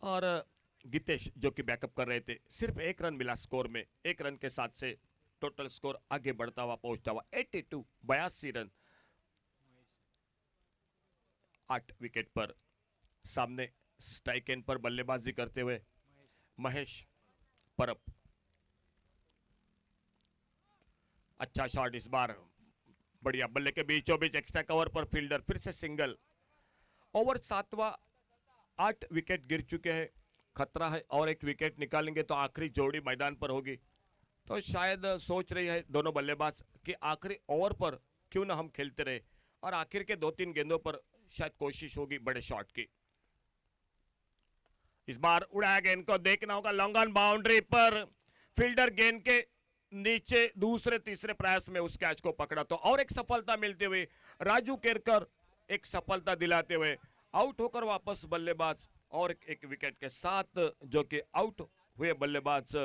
और गीतेश जो कि बैकअप कर रहे थे, सिर्फ 1 रन मिला स्कोर में। 1 रन के साथ से टोटल स्कोर आगे बढ़ता हुआ पहुंचता हुआ 82 रन 8 विकेट पर। सामने स्ट्राइक एंड पर बल्लेबाजी करते हुए महेश परब। अच्छा शॉट इस बार, बढ़िया, बल्ले के बीचों बीच एक्स्ट्रा कवर पर फील्डर, फिर से सिंगल। ओवर 7वां 8 विकेट गिर चुके हैं, खतरा है और एक विकेट निकालेंगे तो आखिरी जोड़ी मैदान पर होगी। तो शायद सोच रही है दोनों बल्लेबाज कि आखिरी ओवर पर क्यों ना हम खेलते रहे और आखिर के 2-3 गेंदों पर शायद कोशिश होगी बड़े शॉट की। इस बार उड़ाया गेंद को, देखना होगा लॉन्ग ऑन बाउंड्री पर फील्डर गेंद के नीचे दूसरे तीसरे प्रयास में उस कैच को पकड़ा तो और एक सफलता मिलते हुए राजू केरकर एक सफलता दिलाते हुए आउट होकर वापस बल्लेबाज और एक विकेट के साथ जो कि आउट हुए बल्लेबाज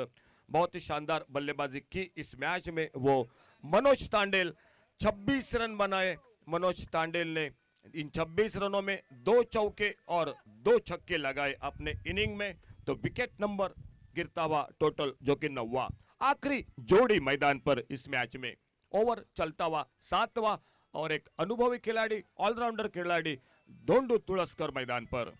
बहुत ही शानदार बल्लेबाजी की इस मैच में वो मनोज तांडेल 26 रन बनाए। मनोज तांडेल ने इन 26 रनों में 2 चौके और 2 छक्के लगाए अपने इनिंग में, तो विकेट नंबर गिरता हुआ टोटल जो कि 9वां। आखिरी जोड़ी मैदान पर इस मैच में ओवर चलता हुआ 7वां और एक अनुभवी खिलाड़ी ऑलराउंडर खिलाड़ी दोंडू तुळसकर मैदान पर।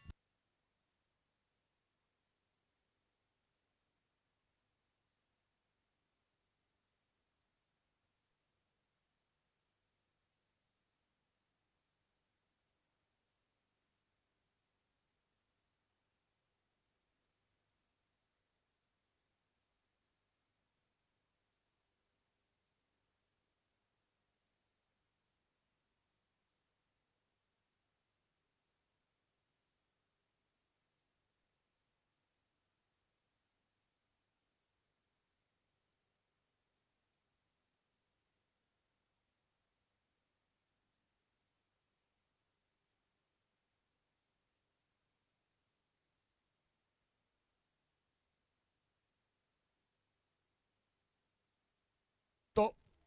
तो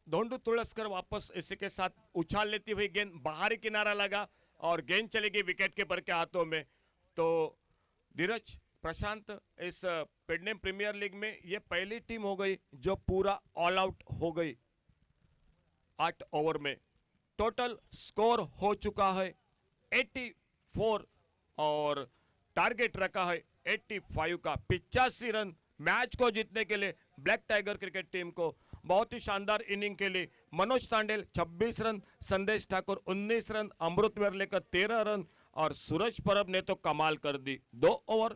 धोंडू तुळसकर वापस इसी के साथ उछाल लेती हुई गेंद बाहरी किनारा लगा और गेंद चली गई विकेट कीपर के हाथों में। तो धीरज प्रशांत, इस पेडनेम प्रीमियर लीग में ये पहली टीम हो गई जो पूरा ऑल आउट हो गई 8 ओवर में। टोटल स्कोर हो चुका है 84 और टारगेट रखा है 85 का। 85 रन मैच को जीतने के लिए ब्लैक टाइगर क्रिकेट टीम को। बहुत ही शानदार इनिंग के लिए मनोज तांडेल 26 रन, संदेश ठाकुर 19 रन, अमृत वेरलेकर 13 रन और सूरज परब ने तो कमाल कर दी। 2 ओवर,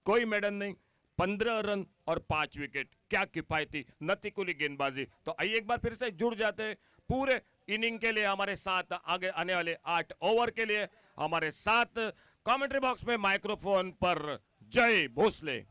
कोई मेडन नहीं, 15 रन और 5 विकेट। क्या किफायती नतीकुली गेंदबाजी। तो आइए एक बार फिर से जुड़ जाते हैं पूरे इनिंग के लिए हमारे साथ आगे आने वाले 8 ओवर के लिए। हमारे साथ कमेंट्री बॉक्स में माइक्रोफोन पर जय भोसले।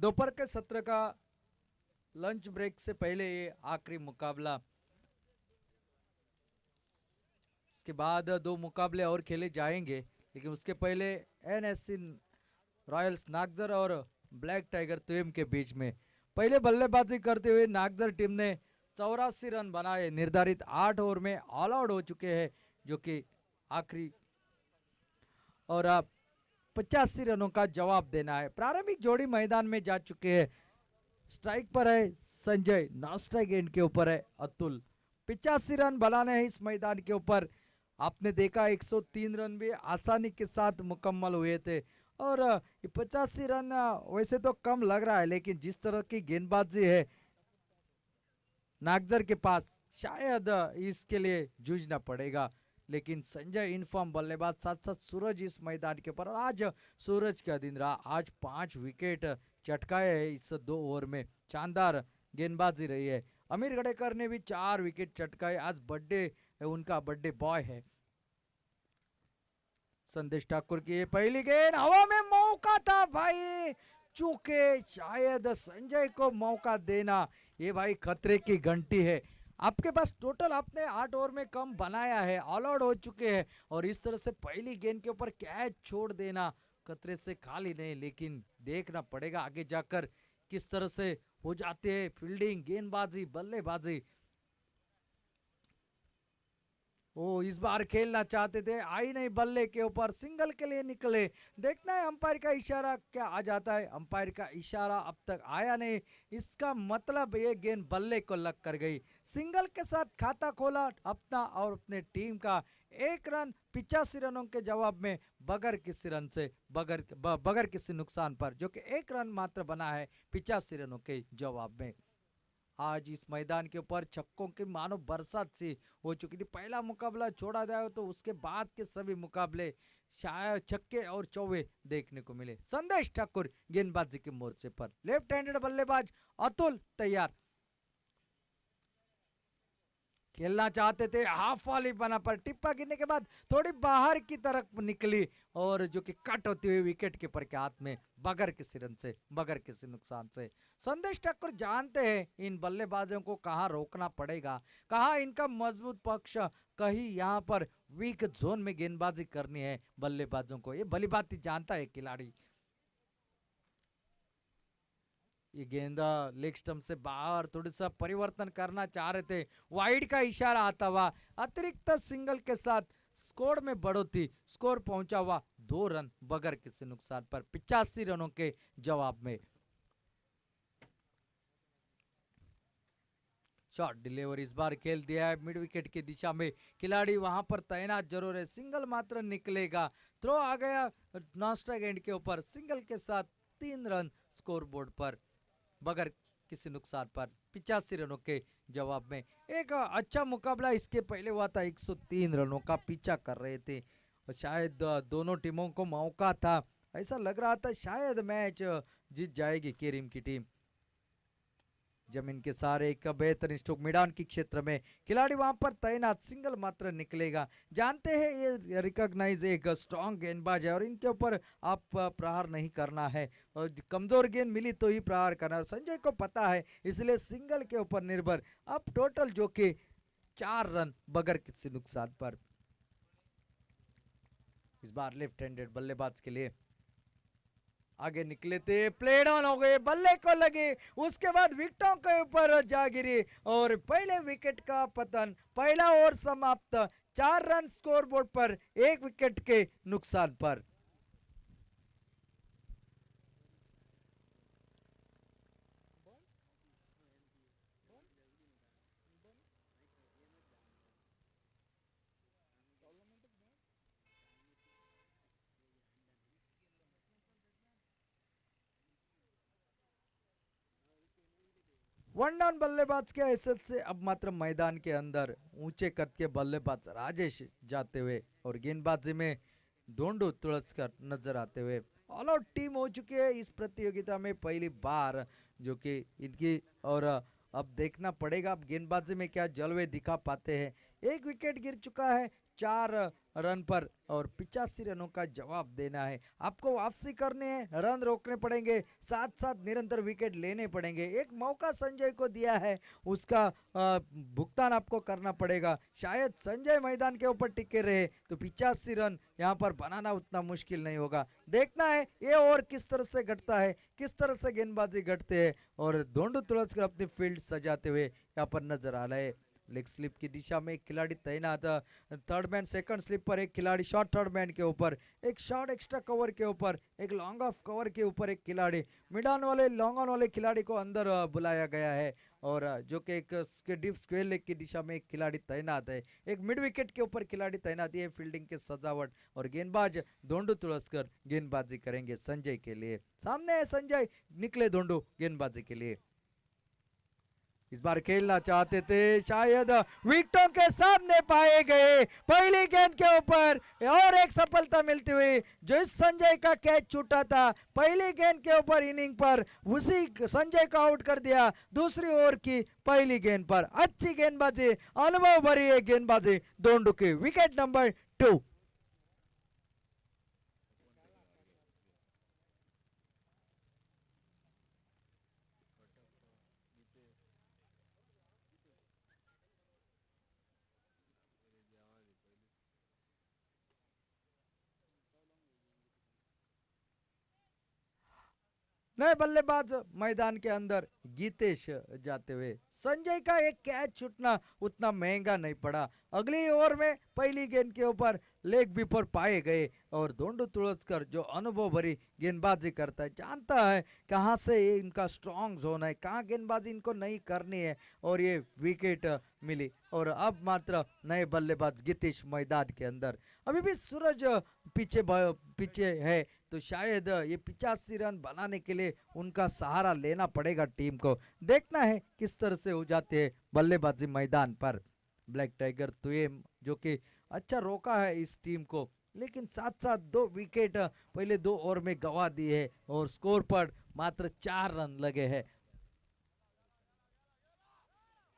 दोपहर के सत्र का लंच ब्रेक से पहले ये आखिरी मुकाबला। इसके बाद 2 मुकाबले और खेले जाएंगे, लेकिन उसके पहले एनएससी रॉयल्स नागजर और ब्लैक टाइगर तुयम के बीच में पहले बल्लेबाजी करते हुए नागजर टीम ने 84 रन बनाए। निर्धारित 8 ओवर में ऑल आउट हो चुके हैं, जो कि आखिरी और 85 रनों का जवाब देना है। प्रारंभिक जोड़ी मैदान में जा चुके हैं। स्ट्राइक पर है संजय, नॉन स्ट्राइक एंड के ऊपर है अतुल। 85 रन बनाने हैं इस मैदान के ऊपर। आपने देखा 103 रन भी आसानी के साथ मुकम्मल हुए थे, और 85 रन वैसे तो कम लग रहा है, लेकिन जिस तरह की गेंदबाजी है नागजर के पास, शायद इसके लिए जूझना पड़ेगा। लेकिन संजय इनफॉर्म बल्लेबाज, साथ साथ सूरज इस मैदान के ऊपर। आज सूरज का दिन रहा, आज 5 विकेट चटकाए है इस 2 ओवर में। शानदार गेंदबाजी रही है। अमीर गड़ेकर ने भी 4 विकेट चटकाए। आज बर्थडे, उनका बर्थडे बॉय है। संदेश ठाकुर की पहली गेंद हवा में, मौका था भाई, चूके शायद संजय को मौका देना, ये भाई खतरे की घंटी है। आपके पास टोटल आपने 8 ओवर में कम बनाया है, ऑल आउट हो चुके हैं, और इस तरह से पहली गेंद के ऊपर कैच छोड़ देना खतरे से खाली नहीं। लेकिन देखना पड़ेगा आगे जाकर किस तरह से हो जाते हैं फील्डिंग, गेंदबाजी, बल्लेबाजी। वो इस बार खेलना चाहते थे, आई नहीं बल्ले के ऊपर, सिंगल के लिए निकले। देखना है अंपायर का इशारा क्या आ जाता है। अंपायर का इशारा अब तक आया नहीं, इसका मतलब ये गेंद बल्ले को लग कर गई। सिंगल के साथ खाता खोला अपना और अपने टीम का। 1 रन 85 रनों के जवाब में, बगैर किसी रन से, बगैर किसी नुकसान पर, जो कि 1 रन मात्र बना है 85 रनों के जवाब में। आज इस मैदान के ऊपर छक्कों की मानो बरसात सी हो चुकी थी। पहला मुकाबला छोड़ा जाए तो उसके बाद के सभी मुकाबले शायद छक्के और चौवे देखने को मिले। संदेश ठाकुर गेंदबाजी के मोर्चे पर, लेफ्ट हैंडेड बल्लेबाज अतुल तैयार, खेलना चाहते थे, हाफ वाली बना, पर टिप्पा गिरने के बाद थोड़ी बाहर की तरफ निकली, और जो कि कट होती हुई विकेट कीपर के हाथ में, बगैर किसी रन से, बगैर किसी नुकसान से। संदेश ठाकुर जानते हैं इन बल्लेबाजों को कहां रोकना पड़ेगा, कहां इनका मजबूत पक्ष, कहीं यहाँ पर वीक जोन में गेंदबाजी करनी है बल्लेबाजों को। ये भली बात जानता है खिलाड़ी। ये गेंदा लेग स्टंप से बाहर, थोड़ा सा परिवर्तन करना चाह रहे थे, वाइड का इशारा आता हुआ, अतिरिक्त सिंगल के साथ स्कोर में बढ़ोतरी, स्कोर पहुंचा हुआ 2 रन बगैर किसी नुकसान पर 85 रनों के जवाब में। शॉट डिलीवर इस बार खेल दिया है मिड विकेट की दिशा में, खिलाड़ी वहां पर तैनात जरूर है, सिंगल मात्र निकलेगा। थ्रो आ गया नॉन स्ट्राइक एंड के ऊपर, सिंगल के साथ 3 रन स्कोर बोर्ड पर, बगैर किसी नुकसान पर 85 रनों के जवाब में। एक अच्छा मुकाबला इसके पहले हुआ था, 103 रनों का पीछा कर रहे थे, और शायद दोनों टीमों को मौका था, ऐसा लग रहा था शायद मैच जीत जाएगी केरीम की टीम। जमीन के सारे एक बेहतरीन स्ट्रोक मैदान की क्षेत्र में, खिलाड़ी वहां पर तैनात, सिंगल मात्र निकलेगा। जानते हैं ये रिकॉग्नाइज एक स्ट्रॉन्ग गेंदबाज है, और इनके ऊपर आप प्रहार नहीं करना है, और कमजोर गेंद मिली तो ही प्रहार करना है, संजय को पता है, इसलिए सिंगल के ऊपर निर्भर। अब टोटल जो कि 4 रन बगैर किसी नुकसान पर। इस बार लेफ्ट हैंडेड बल्लेबाज के लिए आगे निकले थे, प्ले डाउन हो गए, बल्ले को लगे, उसके बाद विकेटों के ऊपर जा गिरी, और पहले विकेट का पतन, पहला ओवर समाप्त 4 रन स्कोर बोर्ड पर 1 विकेट के नुकसान पर। वन डाउन बल्लेबाज के हैसियत से अब मात्र मैदान के अंदर ऊंचे कद के बल्लेबाज राजेश जाते हुए, और गेंदबाजी में ढोंडू तुलसकर नजर आते हुए। ऑल आउट टीम हो चुकी है इस प्रतियोगिता में पहली बार, जो कि इनकी, और अब देखना पड़ेगा अब गेंदबाजी में क्या जलवे दिखा पाते हैं एक विकेट गिर चुका है 4 रन पर और 85 रनों का जवाब देना है। आपको वापसी करने हैं, रन रोकने पड़ेंगे, साथ साथ निरंतर विकेट लेने पड़ेंगे। एक मौका संजय को दिया है, उसका भुगतान आपको करना पड़ेगा। शायद संजय मैदान के ऊपर टिके रहे तो 85 रन यहाँ पर बनाना उतना मुश्किल नहीं होगा। देखना है ये ओवर किस तरह से घटता है, किस तरह से गेंदबाजी घटते हैं और धोंडू तुलसीकर अपनी फील्ड सजाते हुए यहाँ पर नजर आ रहे हैं। लेग स्लिप की दिशा में एक खिलाड़ी तैनात, थर्ड मैन सेकंड स्लिप पर एक खिलाड़ी, शॉर्ट थर्ड मैन के ऊपर एक शॉर्ट एक्स्ट्रा कवर के ऊपर एक लॉन्ग ऑफ कवर के ऊपर एक खिलाड़ी, मिड ऑन वाले लॉन्ग ऑन वाले खिलाड़ी को अंदर बुलाया गया है और जो कि एक डीप स्क्वेयर लेग की दिशा में एक खिलाड़ी तैनात है। एक मिड विकेट के ऊपर खिलाड़ी तैनात है फील्डिंग के सजावट और गेंदबाज धोंडू तुलसीकर गेंदबाजी करेंगे संजय के लिए। सामने है संजय, निकले धोंडू गेंदबाजी के लिए। इस बार खेलना चाहते थे, शायद विकेटों के सामने पाए गए पहली गेंद के ऊपर और एक सफलता मिलती हुई जो इस संजय का कैच छूटा था पहली गेंद के ऊपर इनिंग पर, उसी संजय को आउट कर दिया दूसरी ओवर की पहली गेंद पर। अच्छी गेंदबाजी, अनुभव भरी है गेंदबाजी धोंडू की। Wicket number 2। नए बल्लेबाज मैदान के अंदर गीतेश जाते हुए। संजय का एक कैच छूटना उतना महंगा नहीं पड़ा। अगली ओवर में पहली गेंद के ऊपर लेग बीपर पाए गए और धोंडू तुलसीकर जो अनुभव भरी गेंदबाजी करता है, जानता है कहां से ये इनका स्ट्रांग जोन है, कहां गेंदबाजी इनको नहीं करनी है और ये विकेट मिली। और अब मात्र नए बल्लेबाज गीतेश मैदान के अंदर। अभी भी सूरज पीछे है तो शायद ये 85 रन बनाने के लिए उनका सहारा लेना पड़ेगा टीम को। देखना है किस तरह से हो जाते हैं बल्लेबाजी मैदान पर। ब्लैक टाइगर तुएम जो कि अच्छा रोका है इस टीम को, लेकिन साथ साथ 2 विकेट पहले 2 ओवर में गंवा दिए है और स्कोर पर मात्र 4 रन लगे हैं।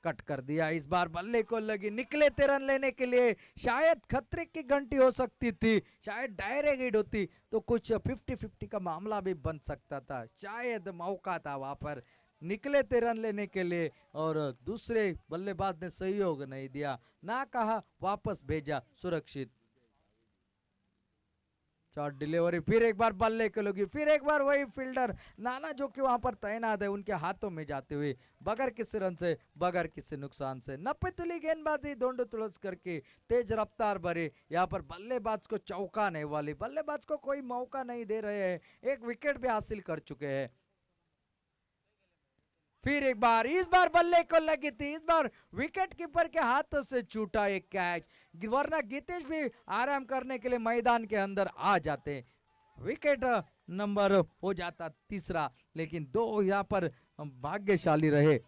कट कर दिया, इस बार बल्ले को लगी, निकले थे रन लेने के लिए। शायद खतरे की घंटी हो सकती थी, शायद डायरेक्ट हिट होती तो कुछ 50-50 का मामला भी बन सकता था। शायद मौका था वहां पर, निकले थे रन लेने के लिए और दूसरे बल्लेबाज ने सहयोग नहीं दिया, ना कहा वापस भेजा सुरक्षित। शॉट डिलीवरी, फिर एक बार बल्ले के लोगी, फिर एक बार वही फील्डर नाना जो कि वहां पर तैनात है उनके हाथों में जाते हुए बगैर किसी रन से, बगैर किसी नुकसान से। नब्बे तुली गेंदबाजी धोंडू तुलसीकर की, तेज रफ्तार भरी, यहाँ पर बल्लेबाज को चौंकाने वाली, बल्लेबाज को कोई मौका नहीं दे रहे हैं। एक विकेट भी हासिल कर चुके हैं। फिर एक बार, इस बार बल्ले को लगी थी, इस बार विकेट कीपर के हाथों से छूटा एक कैच, वरना गीतेश भी आराम करने के लिए मैदान के अंदर आ जाते। विकेट नंबर हो जाता 3रा, लेकिन 2 यहाँ पर भाग्यशाली रहे।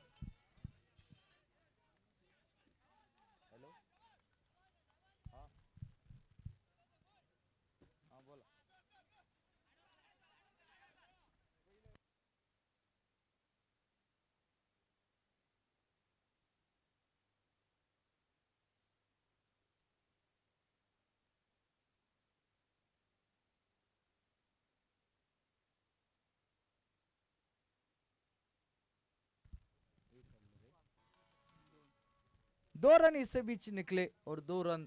दो रन इससे बीच निकले और 2 रन।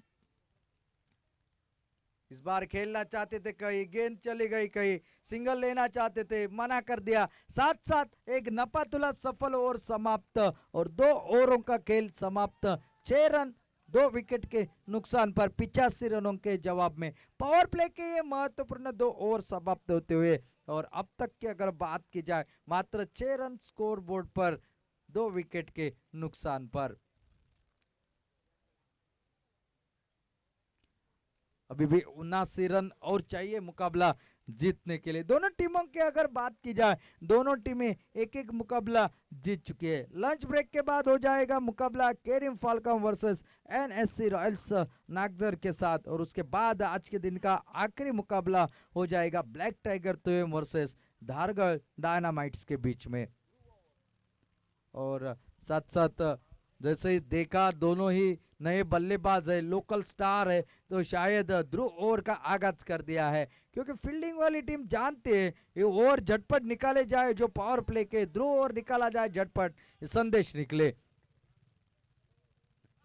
इस बार खेलना चाहते थे, कहीं गेंद चली गई, कहीं सिंगल लेना चाहते थे, मना कर दिया। साथ साथ एक नपातुला सफल ओवर समाप्त और 2 ओवरों का खेल समाप्त। 6 रन 2 विकेट के नुकसान पर 85 रनों के जवाब में पावर प्ले के ये महत्वपूर्ण 2 ओवर समाप्त होते हुए और अब तक की अगर बात की जाए मात्र 6 रन स्कोर बोर्ड पर 2 विकेट के नुकसान पर। अभी भी 79 रन और चाहिए मुकाबला जीतने के लिए। दोनों टीमों की अगर बात की जाए, दोनों टीमें एक एक मुकाबला जीत चुकी है। लंच ब्रेक के बाद हो जाएगा मुकाबला केरिम फाल्कम वर्सेस एनएससी रॉयल्स नागजर के साथ और उसके बाद आज के दिन का आखिरी मुकाबला हो जाएगा ब्लैक टाइगर तुएम वर्सेस धारगढ़ डायनामाइट्स के बीच में। और साथ साथ जैसे ही देखा दोनों ही नए बल्लेबाज है, लोकल स्टार है, तो शायद ध्रुव ओवर का आगाज कर दिया है, क्योंकि फील्डिंग वाली टीम जानते हैं ये ओवर झटपट निकाले जाए, जो पावर प्ले के ध्रुव ओवर निकाला जाए झटपट, संदेश निकले।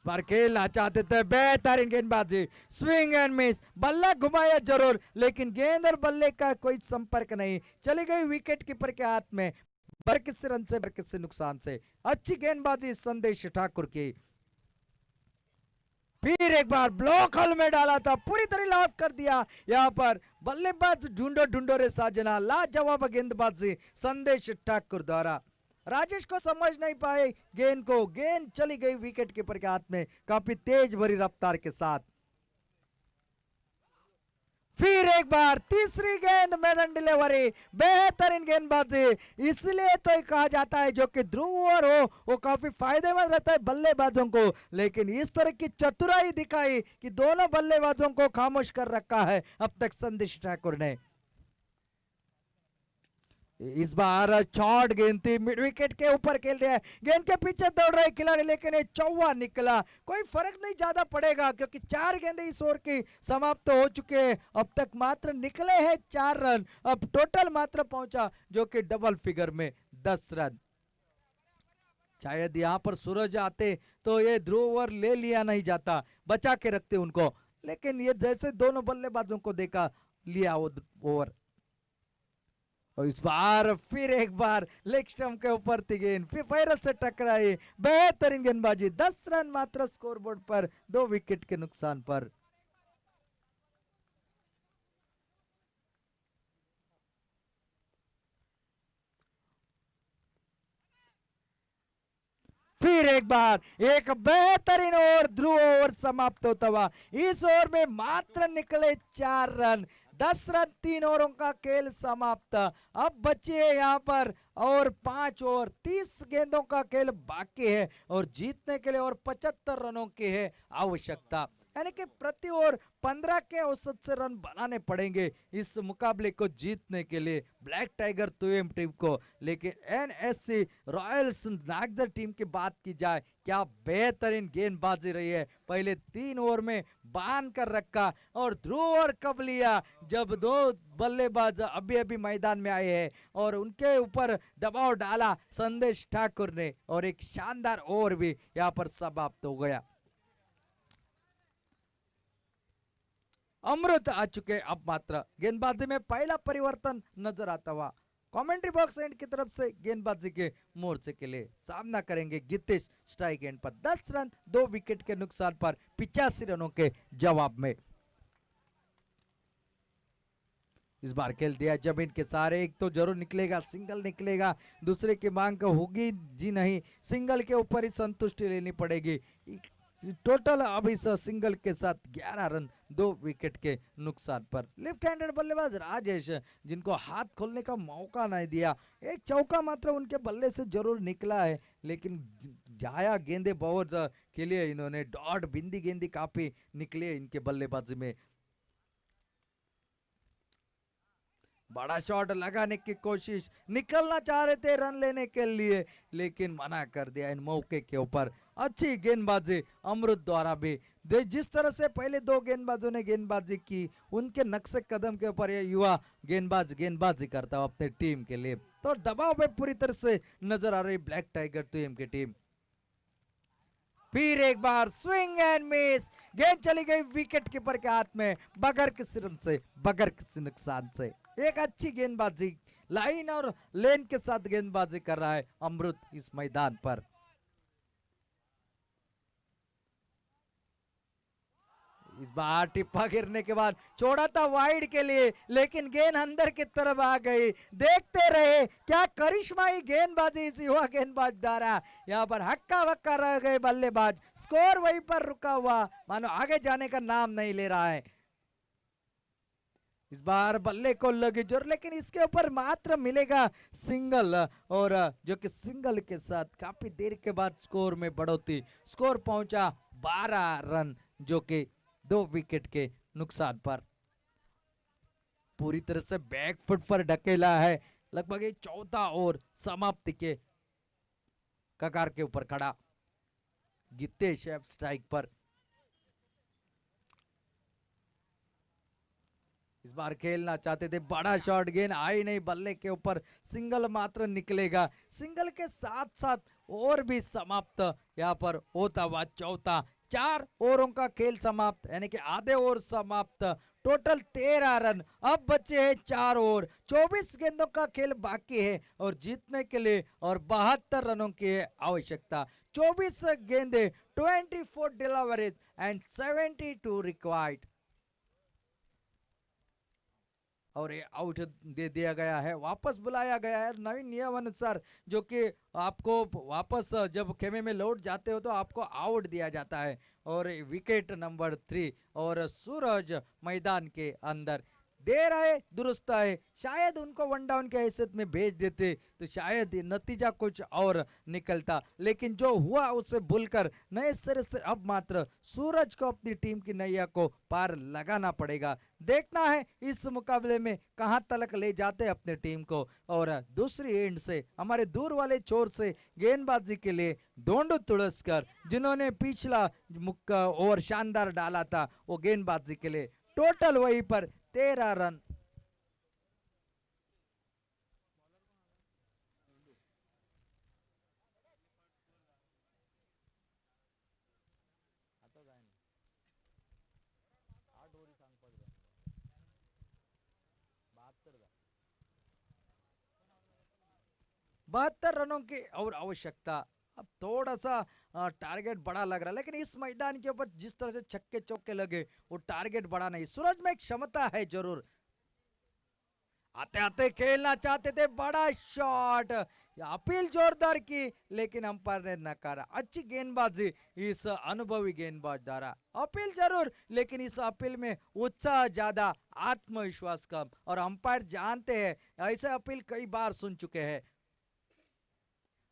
पर खेलना चाहते थे, बेहतरीन गेंदबाजी, स्विंग एंड मिस, बल्ला घुमाया जरूर लेकिन गेंद और बल्ले का कोई संपर्क नहीं, चली गई विकेट कीपर के हाथ में, बरकिस रन से बरकिस नुकसान से। अच्छी गेंदबाजी संदेश ठाकुर की। फिर एक बार ब्लॉक हॉल में डाला था, पूरी तरह आउट कर दिया। यहाँ पर बल्लेबाज ढूंढो ढूंढो रे साजना, लाजवाब गेंदबाजी संदेश ठाकुर द्वारा। राजेश को समझ नहीं पाए गेंद को, गेंद चली गई विकेट कीपर के हाथ में काफी तेज भरी रफ्तार के साथ। फिर एक बार तीसरी गेंद मेडन डिलीवरी, बेहतरीन गेंदबाजी, इसलिए तो कहा जाता है जो कि ध्रुव ओवर हो वो काफी फायदेमंद रहता है बल्लेबाजों को, लेकिन इस तरह की चतुराई दिखाई कि दोनों बल्लेबाजों को खामोश कर रखा है अब तक संदेश ठाकुर ने। इस बार शॉर्ट गेंद थी, मिड विकेट के ऊपर खेल दिया है, गेंद के पीछे दौड़ रहे खिलाड़ी लेकिन ये चौवा निकला, कोई फर्क नहीं ज्यादा पड़ेगा क्योंकि 4 गेंदें इस ओवर की समाप्त हो चुके हैं। अब तक मात्र निकले हैं 4 रन, अब टोटल मात्र पहुंचा जो कि डबल फिगर में 10 रन। शायद यहां पर सूरज आते तो ये ध्रुव ओवर ले लिया नहीं जाता, बचा के रखते उनको, लेकिन ये जैसे दोनों बल्लेबाजों को देखा लिया वो ओवर। और इस बार फिर एक बार लेग स्टंप के ऊपर थी गेंद, फिर पैर से टकराई, बेहतरीन गेंदबाजी, 10 रन मात्र स्कोरबोर्ड पर 2 विकेट के नुकसान पर। फिर एक बार एक बेहतरीन ओवर, ध्रुव ओवर समाप्त होता हुआ, इस ओवर में मात्र निकले 4 रन, 10 रन 3 ओवरों का खेल समाप्त। अब बचे यहाँ पर और 5 ओवर, 30 गेंदों का खेल बाकी है और जीतने के लिए और 75 रनों की है आवश्यकता, यानी कि प्रति ओवर 15 के औसत से रन बनाने पड़ेंगे इस मुकाबले को जीतने के लिए ब्लैक टाइगर तुएम टीम को। लेकिन एनएससी रॉयल्स नागदर टीम की बात की जाए, क्या बेहतरीन गेंदबाजी रही है, पहले 3 ओवर में बांध कर रखा और ध्रुव ओवर कब लिया जब 2 बल्लेबाज अभी अभी मैदान में आए हैं और उनके ऊपर दबाव डाला संदेश ठाकुर ने और एक शानदार ओवर भी यहाँ पर समाप्त हो गया। अमृत आ चुके, अब मात्र गेंदबाजी में पहला परिवर्तन नजर आता हुआ। कमेंट्री बॉक्स एंड की तरफ से गेंदबाजी के मोर्चे के लिए सामना करेंगे गितेश स्ट्राइक एंड पर 10 रन 2 विकेट के नुकसान पर 85 रनों के जवाब में। इस बार खेल दिया जमीन के सहारे, एक तो जरूर निकलेगा, सिंगल निकलेगा, दूसरे की मांग होगी जी नहीं, सिंगल के ऊपर ही संतुष्टि लेनी पड़ेगी। टोटल अब इस सिंगल के साथ 11 रन 2 विकेट के नुकसान पर। लेफ्ट हैंडेड बल्लेबाज राजेश जिनको हाथ खोलने का मौका नहीं दिया, एक चौका मात्र उनके बल्ले से जरूर निकला है लेकिन जाया गेंदे बहुत के लिए इन्होंने डॉट बिंदी गेंदी काफी निकली है इनके बल्लेबाजी में। बड़ा शॉट लगाने की कोशिश, निकलना चाह रहे थे रन लेने के लिए लेकिन मना कर दिया इन मौके के ऊपर। अच्छी गेंदबाजी अमृत द्वारा भी, जिस तरह से पहले 2 गेंदबाजों ने गेंदबाजी की उनके नक्शे कदम के ऊपर ये युवा गेंदबाज गेंदबाजी करता है अपने टीम के लिए, तो दबाव में पूरी तरह से नजर आ रही ब्लैक टाइगर टीम की टीम। फिर एक बार स्विंग एंड मिस, गेंद चली गई विकेट कीपर के हाथ में बगैर किसी रन से, बगैर किसी नुकसान से। एक अच्छी गेंदबाजी, लाइन और लेन के साथ गेंदबाजी कर रहा है अमृत इस मैदान पर। इस बार टिप्पा गिरने के बाद छोड़ा था वाइड के लिए लेकिन गेंद अंदर की तरफ आ गई। देखते रहे क्या करिश्माई गेंदबाजी इस युवा गेंदबाज द्वारा, यहाँ पर हक्का बक्का रह गए बल्लेबाज, स्कोर वहीं पर रुका हुआ मानो आगे जाने का नाम नहीं ले रहा है। इस बार बल्ले को लगी जोर लेकिन इसके ऊपर मात्र मिलेगा सिंगल और जो कि सिंगल के साथ काफी देर के बाद स्कोर में बढ़ोतरी, स्कोर पहुंचा 12 रन जो कि 2 विकेट के नुकसान पर। पूरी तरह से बैकफुट पर ढकेला है, लगभग एक चौथा ओवर समाप्ति के कगार के ऊपर खड़ा। गितेश स्ट्राइक पर। इस बार खेलना चाहते थे, बड़ा शॉट, गेंद आई नहीं, बल्ले के ऊपर सिंगल मात्र निकलेगा। सिंगल के साथ साथ और भी समाप्त यहाँ पर होता हुआ चौथा। 4 ओवरों का खेल समाप्त, यानी कि आधे ओवर समाप्त। टोटल 13 रन, अब बचे हैं 4 ओवर। 24 गेंदों का खेल बाकी है और जीतने के लिए और 72 रनों की आवश्यकता। 24 गेंदे, 24 डिलीवरीज एंड 72 रिक्वायर्ड। और ये आउट दे दिया गया है, वापस बुलाया गया है नवीन नियम अनुसार, जो कि आपको वापस जब खेमे में लौट जाते हो तो आपको आउट दिया जाता है। और विकेट नंबर 3 और सूरज मैदान के अंदर देर आए दुरुस्त आए, शायद उनको वन डाउन के हैसियत में भेज देते तो शायद नतीजा कुछ और निकलता, लेकिन जो हुआ उसे भूलकर नए सिरे से अब मात्र सूरज को अपनी टीम की नैया को पार लगाना पड़ेगा। देखना है इस मुकाबले में कहां तक ले जाते अपने टीम को। और दूसरी एंड से हमारे दूर वाले छोर से गेंदबाजी के लिए दोंडू तुड़स्कर, जिन्होंने पिछला ओवर शानदार डाला था, वो गेंदबाजी के लिए टोटल वहीं पर 13 रन। बहत्तर रनों की और आवश्यकता। अब थोड़ा सा टारगेट बड़ा लग रहा है, लेकिन इस मैदान के ऊपर जिस तरह से छक्के चौके लगे वो टारगेट बड़ा नहीं। सूरज में एक क्षमता है जरूर, आते आते खेलना चाहते थे, बड़ा शॉट, अपील जोरदार की लेकिन अंपायर ने नकारा। अच्छी गेंदबाजी इस अनुभवी गेंदबाज द्वारा, अपील जरूर लेकिन इस अपील में उत्साह ज्यादा, आत्मविश्वास कम, और अंपायर जानते हैं, ऐसे अपील कई बार सुन चुके हैं।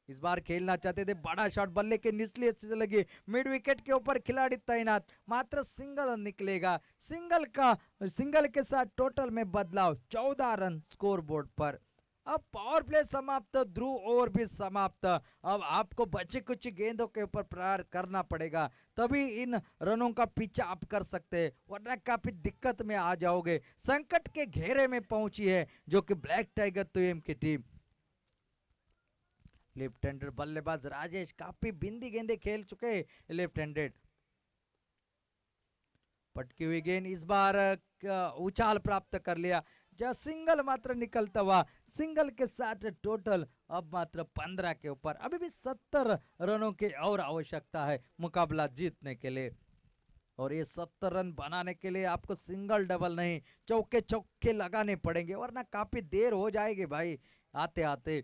इस बार खेलना चाहते थे, बड़ा शॉट, बल्ले के निचले हिस्से से लगी, मिड विकेट के ऊपर खिलाड़ी तैनात, मात्र सिंगल निकलेगा। सिंगल के साथ टोटल में बदलाव, 14 रन स्कोर बोर्ड पर। अब पावर प्ले समाप्त, ध्रुव ओवर भी समाप्त। अब आपको बचे कुछ गेंदों के ऊपर प्रहार करना पड़ेगा, तभी इन रनों का पीछा आप कर सकते हैं, वरना काफी दिक्कत में आ जाओगे। संकट के घेरे में पहुंची है जो कि ब्लैक टाइगर तुयम की टीम। लेफ्ट हैंडेड बल्लेबाज राजेश काफी बिंदी गेंदे खेल चुके लेफ्ट हैंडेड। पटकी हुई गेंद, इस बार उछाल प्राप्त कर लिया, जहां सिंगल मात्र निकलता हुआ। सिंगल के साथ टोटल अब मात्र 15 के ऊपर, अभी भी 70 रनों की और आवश्यकता है मुकाबला जीतने के लिए। और ये 70 रन बनाने के लिए आपको सिंगल डबल नहीं, चौके चौके लगाने पड़ेंगे, वरना काफी देर हो जाएगी भाई आते आते।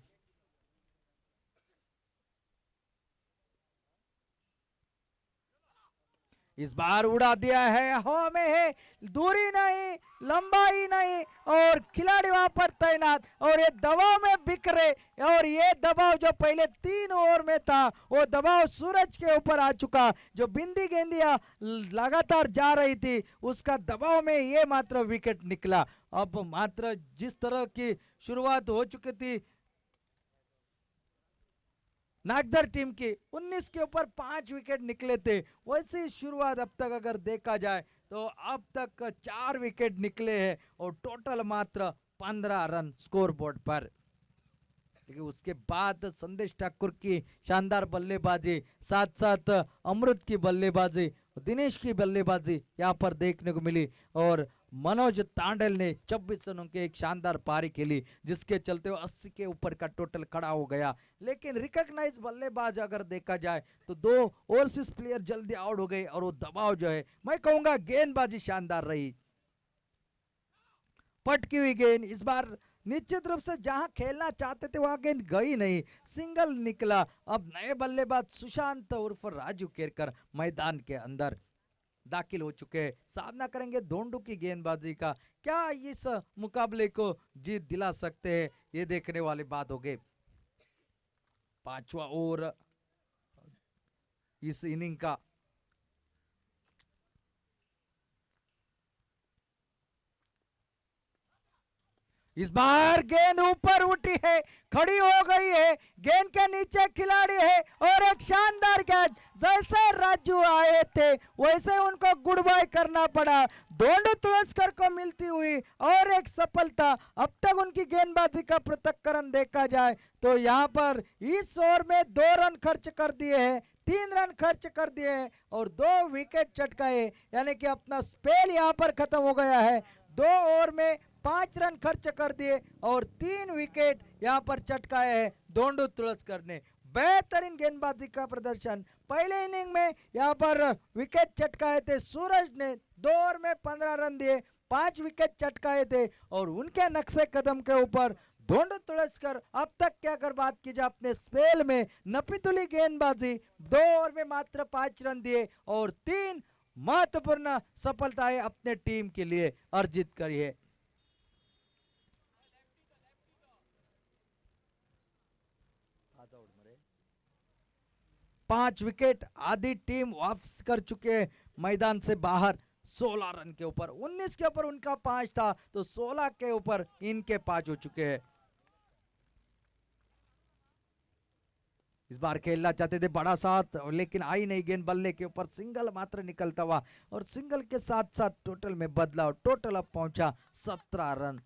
इस बार उड़ा दिया है, हवा में है, दूरी नहीं, लंबाई नहीं, और खिलाड़ी वहां पर तैनात, और ये दबाव में बिखरे, और ये दबाव जो पहले 3 ओवर में था वो दबाव सूरज के ऊपर आ चुका। जो बिंदी गेंदियां लगातार जा रही थी उसका दबाव में ये मात्र विकेट निकला। अब मात्र जिस तरह की शुरुआत हो चुकी थी नागदर टीम की, 19 के ऊपर 5 विकेट निकले थे, वैसी शुरुआत अब तक अगर देखा जाए तो अब तक 4 विकेट निकले हैं और टोटल मात्र 15 रन स्कोर बोर्ड पर। लेकिन उसके बाद संदेश ठाकुर की शानदार बल्लेबाजी, साथ साथ अमृत की बल्लेबाजी, दिनेश की बल्लेबाजी यहाँ पर देखने को मिली, और मनोज तांडल ने 26 रनों की एक शानदार पारी खेली, जिसके चलते 80 के ऊपर का टोटल खड़ा हो गया। लेकिन रिकॉग्नाइज बल्लेबाज अगर देखा जाए तो 2 ओवरसीज प्लेयर जल्दी आउट हो गए, और वो दबाव जो है, मैं कहूंगा गेंदबाजी शानदार रही। पटकी हुई गेंद, इस बार निश्चित रूप से जहां खेलना चाहते थे वहां गेंद गई नहीं, सिंगल निकला। अब नए बल्लेबाज सुशांत उर्फ राजू केरकर मैदान के अंदर दाखिल हो चुके हैं, सामना करेंगे दोंडू की गेंदबाजी का। क्या इस मुकाबले को जीत दिला सकते हैं, ये देखने वाली बात होगी। 5वां ओवर इस इनिंग का। इस बार गेंद ऊपर उठी है, खड़ी हो गई है, गेंद के नीचे खिलाड़ी है, और एक शानदार बार कैच, जैसे राजू आए थे वैसे उनको गुड बाय करना पड़ा। दोंडू तुलसीकर को मिलती हुई और एक सफलता। अब तक उनकी गेंदबाजी का पृथक्करण देखा जाए तो यहाँ पर इस ओवर में 2 रन खर्च कर दिए हैं, 3 रन खर्च कर दिए हैं और 2 विकेट चटकाए, यानी कि अपना स्पेल यहाँ पर खत्म हो गया है। 2 ओवर में 5 रन खर्च कर दिए और 3 विकेट यहाँ पर चटकाए हैं दोंडू तुलसीकर ने। बेहतरीन गेंदबाजी का प्रदर्शन। पहले इनिंग में यहाँ पर विकेट चटकाए थे सूरज ने, 2 ओवर में 15 रन दिए, 5 विकेट चटकाए थे और उनके नक्शे कदम के ऊपर दोंडू तुलसीकर अब तक क्या अगर बात की जाए अपने स्पेल में नपीतुली गेंदबाजी, 2 ओवर में मात्र 5 रन दिए और 3 महत्वपूर्ण सफलताएं अपने टीम के लिए अर्जित करी है। पांच विकेट आधी टीम वापस कर चुके हैं मैदान से बाहर। 16 रन के ऊपर, 19 के ऊपर उनका 5 था तो 16 के ऊपर इनके 5 हो चुके हैं। इस बार खेलना चाहते थे बड़ा साथ, लेकिन आई नहीं गेंद बल्ले के ऊपर, सिंगल मात्र निकलता हुआ और सिंगल के साथ साथ टोटल में बदलाव, टोटल अब पहुंचा 17 रन।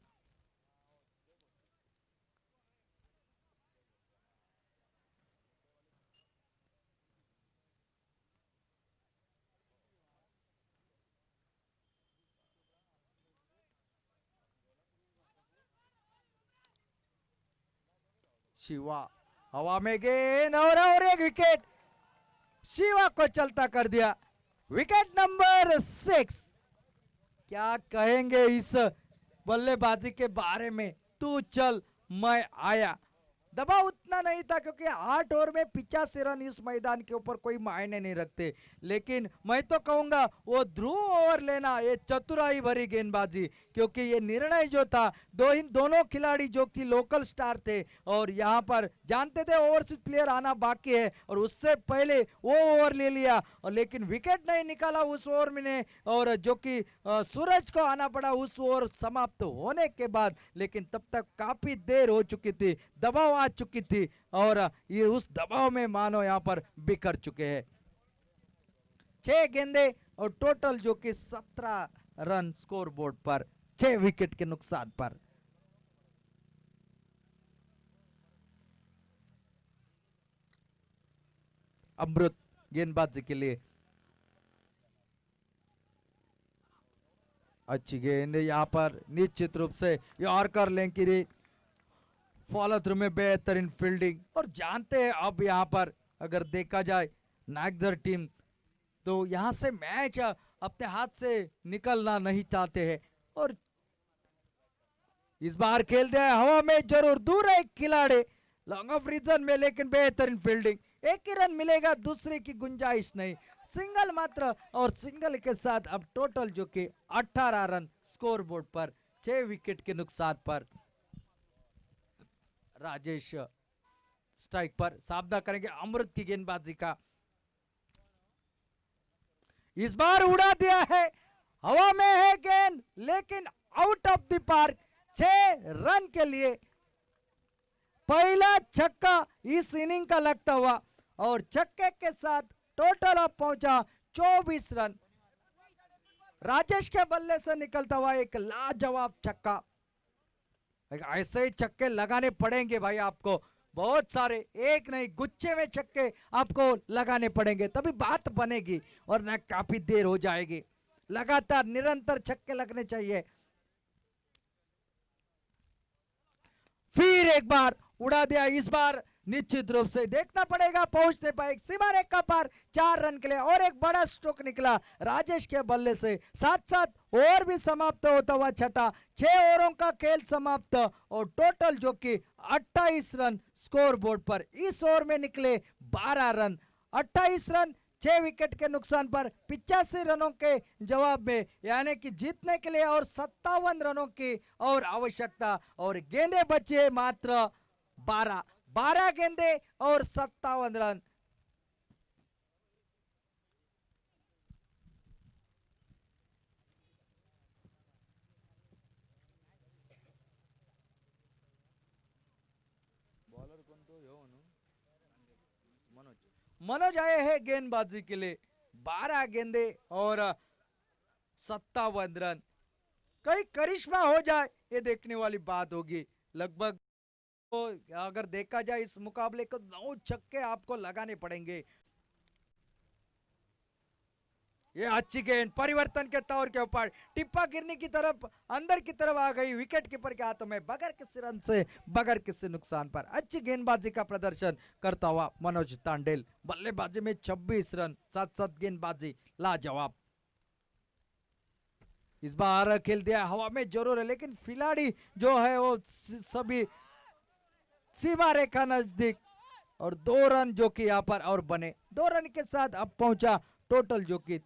शिवा हवा में गेंद और एक विकेट शिवा को चलता कर दिया। Wicket number 6। क्या कहेंगे इस बल्लेबाजी के बारे में? तू चल मैं आया। दबाव उतना नहीं था क्योंकि 8 ओवर में 85 रन इस मैदान के ऊपर कोई मायने नहीं रखते, लेकिन मैं तो कहूंगा वो ध्रुव ओवर लेना, ये चतुराई भरी गेंदबाजी, क्योंकि ये निर्णय जो था दोनों खिलाड़ी जो कि लोकल स्टार थे और यहाँ पर जानते थे ओवरसीज प्लेयर आना बाकी है और उससे पहले वो ओवर ले लिया और लेकिन विकेट नहीं निकाला उस ओवर में और जो कि सूरज को आना पड़ा उस ओवर समाप्त होने के बाद, लेकिन तब तक काफी देर हो चुकी थी, दबाव आ चुकी थी और ये उस दबाव में मानो यहाँ पर बिखर चुके हैं। 6 गेंदे और टोटल जो कि 17 रन स्कोर बोर्ड पर, 6 विकेट के नुकसान पर। अमृत गेंदबाजी के लिए अच्छी गेंद यहाँ पर निश्चित रूप से यॉर्कर लेंकी, फॉलो थ्रू में बेहतरीन फील्डिंग और जानते हैं अब यहाँ पर अगर देखा जाए नागधर टीम तो यहाँ से मैच अपने हाथ से निकलना नहीं चाहते हैं और इस बार खेलते हैं हवा में, जरूर दूर है एक खिलाड़ी लॉन्ग ऑफ रीजन में, लेकिन बेहतरीन फील्डिंग, एक ही रन मिलेगा, दूसरे की गुंजाइश नहीं, सिंगल मात्र और सिंगल के साथ अब टोटल जो कि 18 रन स्कोर बोर्ड पर, 6 विकेट के नुकसान पर। राजेश स्ट्राइक पर, सामना करेंगे अमृत की गेंदबाजी का। इस बार उड़ा दिया है, हवा में है गेंद लेकिन out of the park, 6 run के लिए पहला छक्का इस इनिंग का लगता हुआ और छक्के के साथ टोटल अब पहुंचा 24 रन। राजेश के बल्ले से निकलता हुआ एक लाजवाब छक्का। ऐसे ही छक्के लगाने पड़ेंगे भाई आपको, बहुत सारे, एक नहीं गुच्छे में छक्के आपको लगाने पड़ेंगे तभी बात बनेगी और ना काफी देर हो जाएगी। लगातार निरंतर छक्के लगने चाहिए। फिर एक बार उड़ा दिया, इस बार निश्चित रूप से देखना पड़ेगा पहुंचने पाए सीमा रेखा पार 4 रन के लिए और एक बड़ा स्ट्रोक निकला राजेश के बल्ले से, साथ साथ ओवर भी समाप्त होता हुआ छठा, 6 ओवरों का खेल समाप्त और टोटल जो कि 28 रन स्कोर बोर्ड पर। इस ओवर में निकले 12 रन, 28 रन 6 विकेट के नुकसान पर 85 रनों के जवाब में, यानी कि जीतने के लिए और 57 रनों की और आवश्यकता और गेंदे बचे मात्र 12 गेंदे और 57 रन। बॉलर कोण तो मनोज, मनोज आए हैं गेंदबाजी के लिए, 12 गेंदे और 57 रन। कहीं करिश्मा हो जाए ये देखने वाली बात होगी। लगभग तो अगर देखा जाए इस मुकाबले को 9 छक्के आपको लगाने पड़ेंगे। ये अच्छी गेंद परिवर्तन के तौर के ऊपर टिप्पा गिरने की तरफ अंदर की तरफ आ गई, विकेट कीपर के हाथों में बगैर किसी रन से बगैर किसी नुकसान पर अच्छी गेंदबाजी का प्रदर्शन करता हुआ मनोज तांडेल। बल्लेबाजी में 26 रन, 7 गेंदबाजी लाजवाब। इस बार खेल दिया हवा में जरूर है, लेकिन खिलाड़ी जो है वो सभी सीमा रेखा नजदीक, और 2 रन जो कि यहाँ पर और बने। 2 रन के साथ अब पहुंचा टोटल जो कि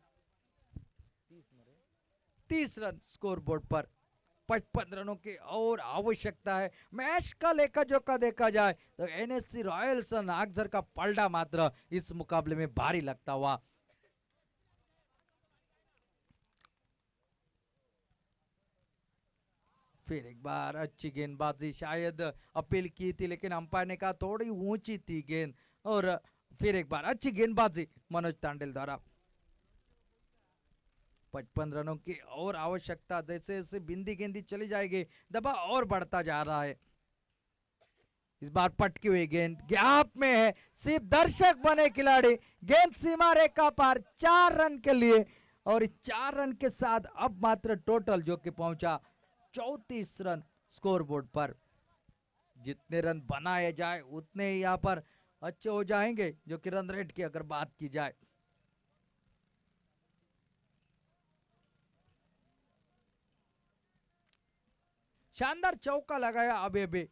30 रन स्कोर बोर्ड पर। 55 रनों की और आवश्यकता है। मैच का लेखा जोखा देखा जाए तो एनएससी रॉयल्स नागझर का पलड़ा मात्र इस मुकाबले में भारी लगता हुआ। फिर एक बार अच्छी गेंदबाजी, शायद अपील की थी लेकिन अंपायर ने कहा थोड़ी ऊंची थी गेंद, और फिर एक बार अच्छी गेंदबाजी मनोज तांडेल द्वारा। 55 रनों की और आवश्यकता, जैसे जैसे बिंदी गेंदी चली जाएगी दबाव और बढ़ता जा रहा है। इस बार पटकी हुई गेंद गैप में है, सिर्फ दर्शक बने खिलाड़ी, गेंद सीमा रेखा पार 4 रन के लिए, और 4 रन के साथ अब मात्र टोटल जो कि पहुंचा 34 रन स्कोर बोर्ड पर। जितने रन बनाए जाए उतने ही यहाँ पर अच्छे हो जाएंगे, जो कि रन रेट की अगर बात की जाए। शानदार चौका लगाया अभी भी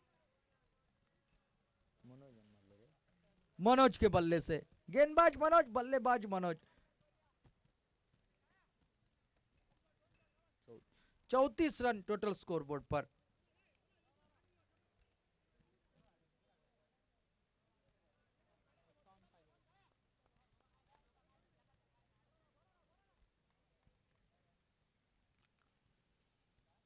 मनोज के बल्ले से। गेंदबाज मनोज, बल्लेबाज Manoj. 34 run total score board पर।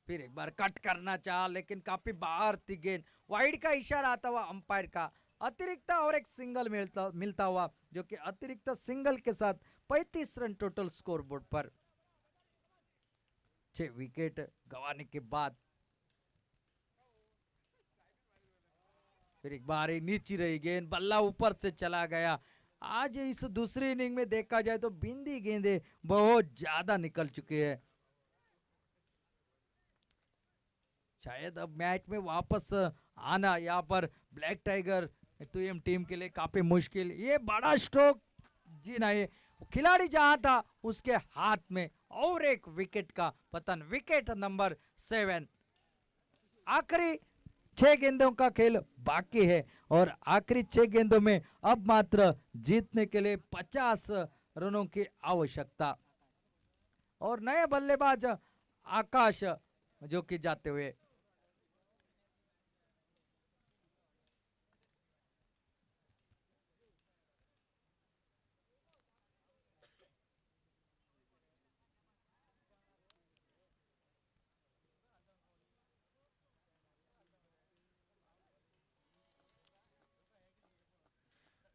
फिर एक बार कट करना चाहा लेकिन काफी बाहर थी गेंद, वाइड का इशारा आता हुआ अंपायर का। अतिरिक्त और एक सिंगल मिलता हुआ, जो कि अतिरिक्त सिंगल के साथ 35 रन टोटल स्कोर बोर्ड पर। 6 विकेट गंवाने के बाद फिर एक बार नीचे रही गेंद, बल्ला ऊपर से चला गया। आज इस दूसरी इनिंग में देखा जाए तो बिंदी गेंदें बहुत ज्यादा निकल चुकी है। शायद अब मैच में वापस आना यहाँ पर ब्लैक टाइगर तो टीम के लिए काफी मुश्किल। ये बड़ा स्ट्रोक जी नहीं, खिलाड़ी जहां था उसके हाथ में, और एक विकेट का पतन। Wicket number 7। आखिरी 6 गेंदों का खेल बाकी है, और आखिरी 6 गेंदों में अब मात्र जीतने के लिए 50 रनों की आवश्यकता। और नए बल्लेबाज आकाश जो कि जाते हुए।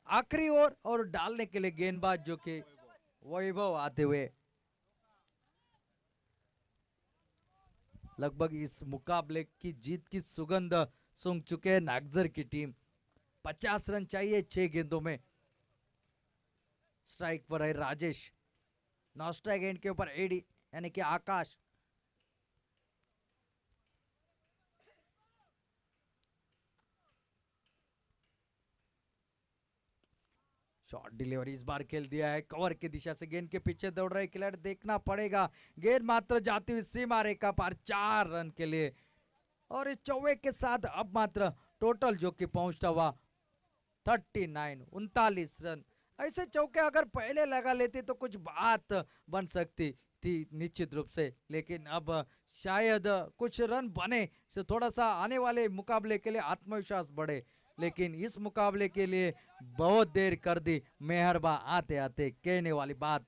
आखिरी ओवर और डालने के लिए गेंदबाज जो कि वैभव आते हुए। लगभग इस मुकाबले की जीत की सुगंध सूंघ चुके हैं नागझर की टीम। 50 रन चाहिए 6 गेंदों में। स्ट्राइक पर है राजेश, नॉन स्ट्राइक एंड के ऊपर एडी यानी कि आकाश। शॉर्ट डिलीवरी इस बार खेल दिया है, कवर की दिशा से गेंद के पीछे दौड़ रहे खिलाड़ी, देखना पड़ेगा। गेंद मात्र जाती हुई सीमा रेखा पार 4 रन के लिए, और इस चौवे के साथ अब मात्र टोटल जो कि पहुंचता हुआ 39 रन। ऐसे चौके अगर पहले लगा लेते तो कुछ बात बन सकती थी निश्चित रूप से, लेकिन अब शायद कुछ रन बने से थोड़ा सा आने वाले मुकाबले के लिए आत्मविश्वास बढ़े, लेकिन इस मुकाबले के लिए बहुत देर कर दी मेहरबा आते आते कहने वाली बात।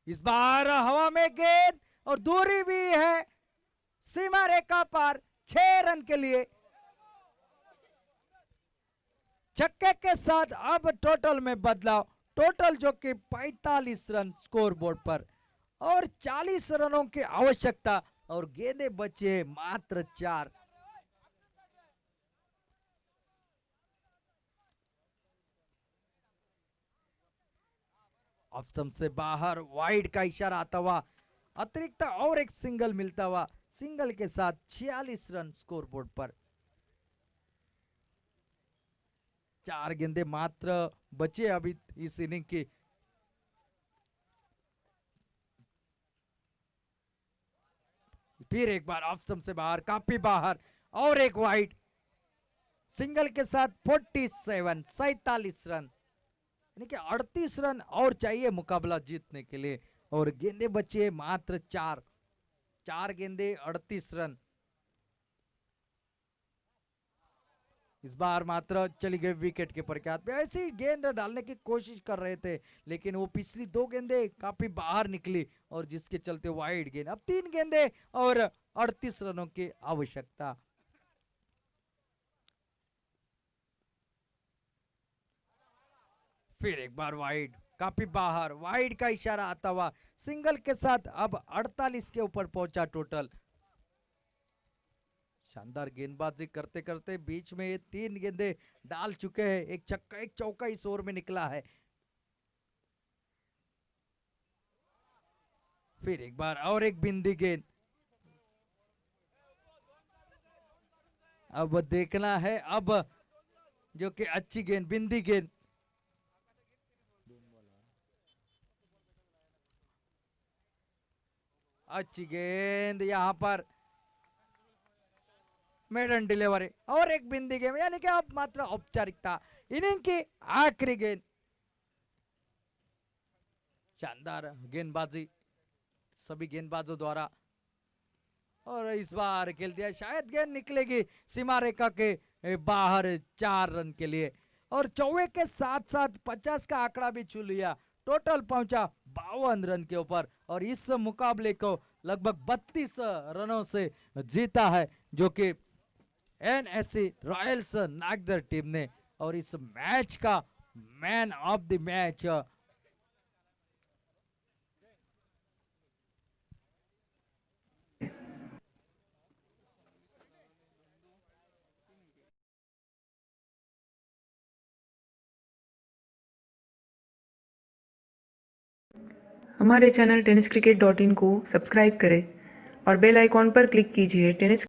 इस बार हवा में गेंद और दूरी भी है सीमा रेखा पार 6 रन के लिए। छक्के के साथ अब टोटल में बदलाव, टोटल जो कि 45 रन स्कोर बोर्ड पर और 40 रनों की आवश्यकता और गेंदे बचे मात्र 4। ऑप्शन से बाहर वाइड का इशारा आता हुआ, अतिरिक्त और एक सिंगल मिलता हुआ, सिंगल के साथ 46 रन स्कोर बोर्ड पर। 4 गेंदे मात्र बचे अभी इस इनिंग की। फिर एक बार ऑप्शन से बाहर, काफी बाहर और एक वाइड, सिंगल के साथ 47 रन, यानी कि 38 रन और चाहिए मुकाबला जीतने के लिए और गेंदे बचे मात्र 4 गेंदे 38 रन। इस बार मात्र चली गई विकेट के प्रख्यात पे, ऐसी गेंद डालने की कोशिश कर रहे थे लेकिन वो पिछली 2 गेंदे काफी बाहर निकली और जिसके चलते वाइड गेंद। अब 3 गेंदे और 38 रनों की आवश्यकता। फिर एक बार वाइड, काफी बाहर, वाइड का इशारा आता हुआ, सिंगल के साथ अब 48 के ऊपर पहुंचा टोटल। शानदार गेंदबाजी करते करते बीच में ये 3 गेंदे डाल चुके हैं, एक छक्का एक चौका इस ओवर में निकला है। फिर एक बार और एक बिंदी गेंद, अब देखना है अब जो कि अच्छी गेंद, बिंदी गेंद, अच्छी गेंद यहां पर मेडन डिलीवरी और एक बिंदी गेंद, यानी कि अब मात्र औपचारिकता। इनिंग की आखिरी गेंद, शानदार गेंदबाजी सभी गेंदबाजों द्वारा और इस बार खेल दिया, शायद गेंद निकलेगी सीमा रेखा के बाहर 4 रन के लिए और चौवे के साथ साथ 50 का आंकड़ा भी छू लिया। टोटल पहुंचा 52 रन के ऊपर और इस मुकाबले को लगभग 32 रनों से जीता है जो कि एनएससी रॉयल्स नागदर टीम ने। और इस मैच का मैन ऑफ द मैच हमारे चैनल tenniscricket.in को सब्सक्राइब करें और बेल आइकॉन पर क्लिक कीजिए। टेनिस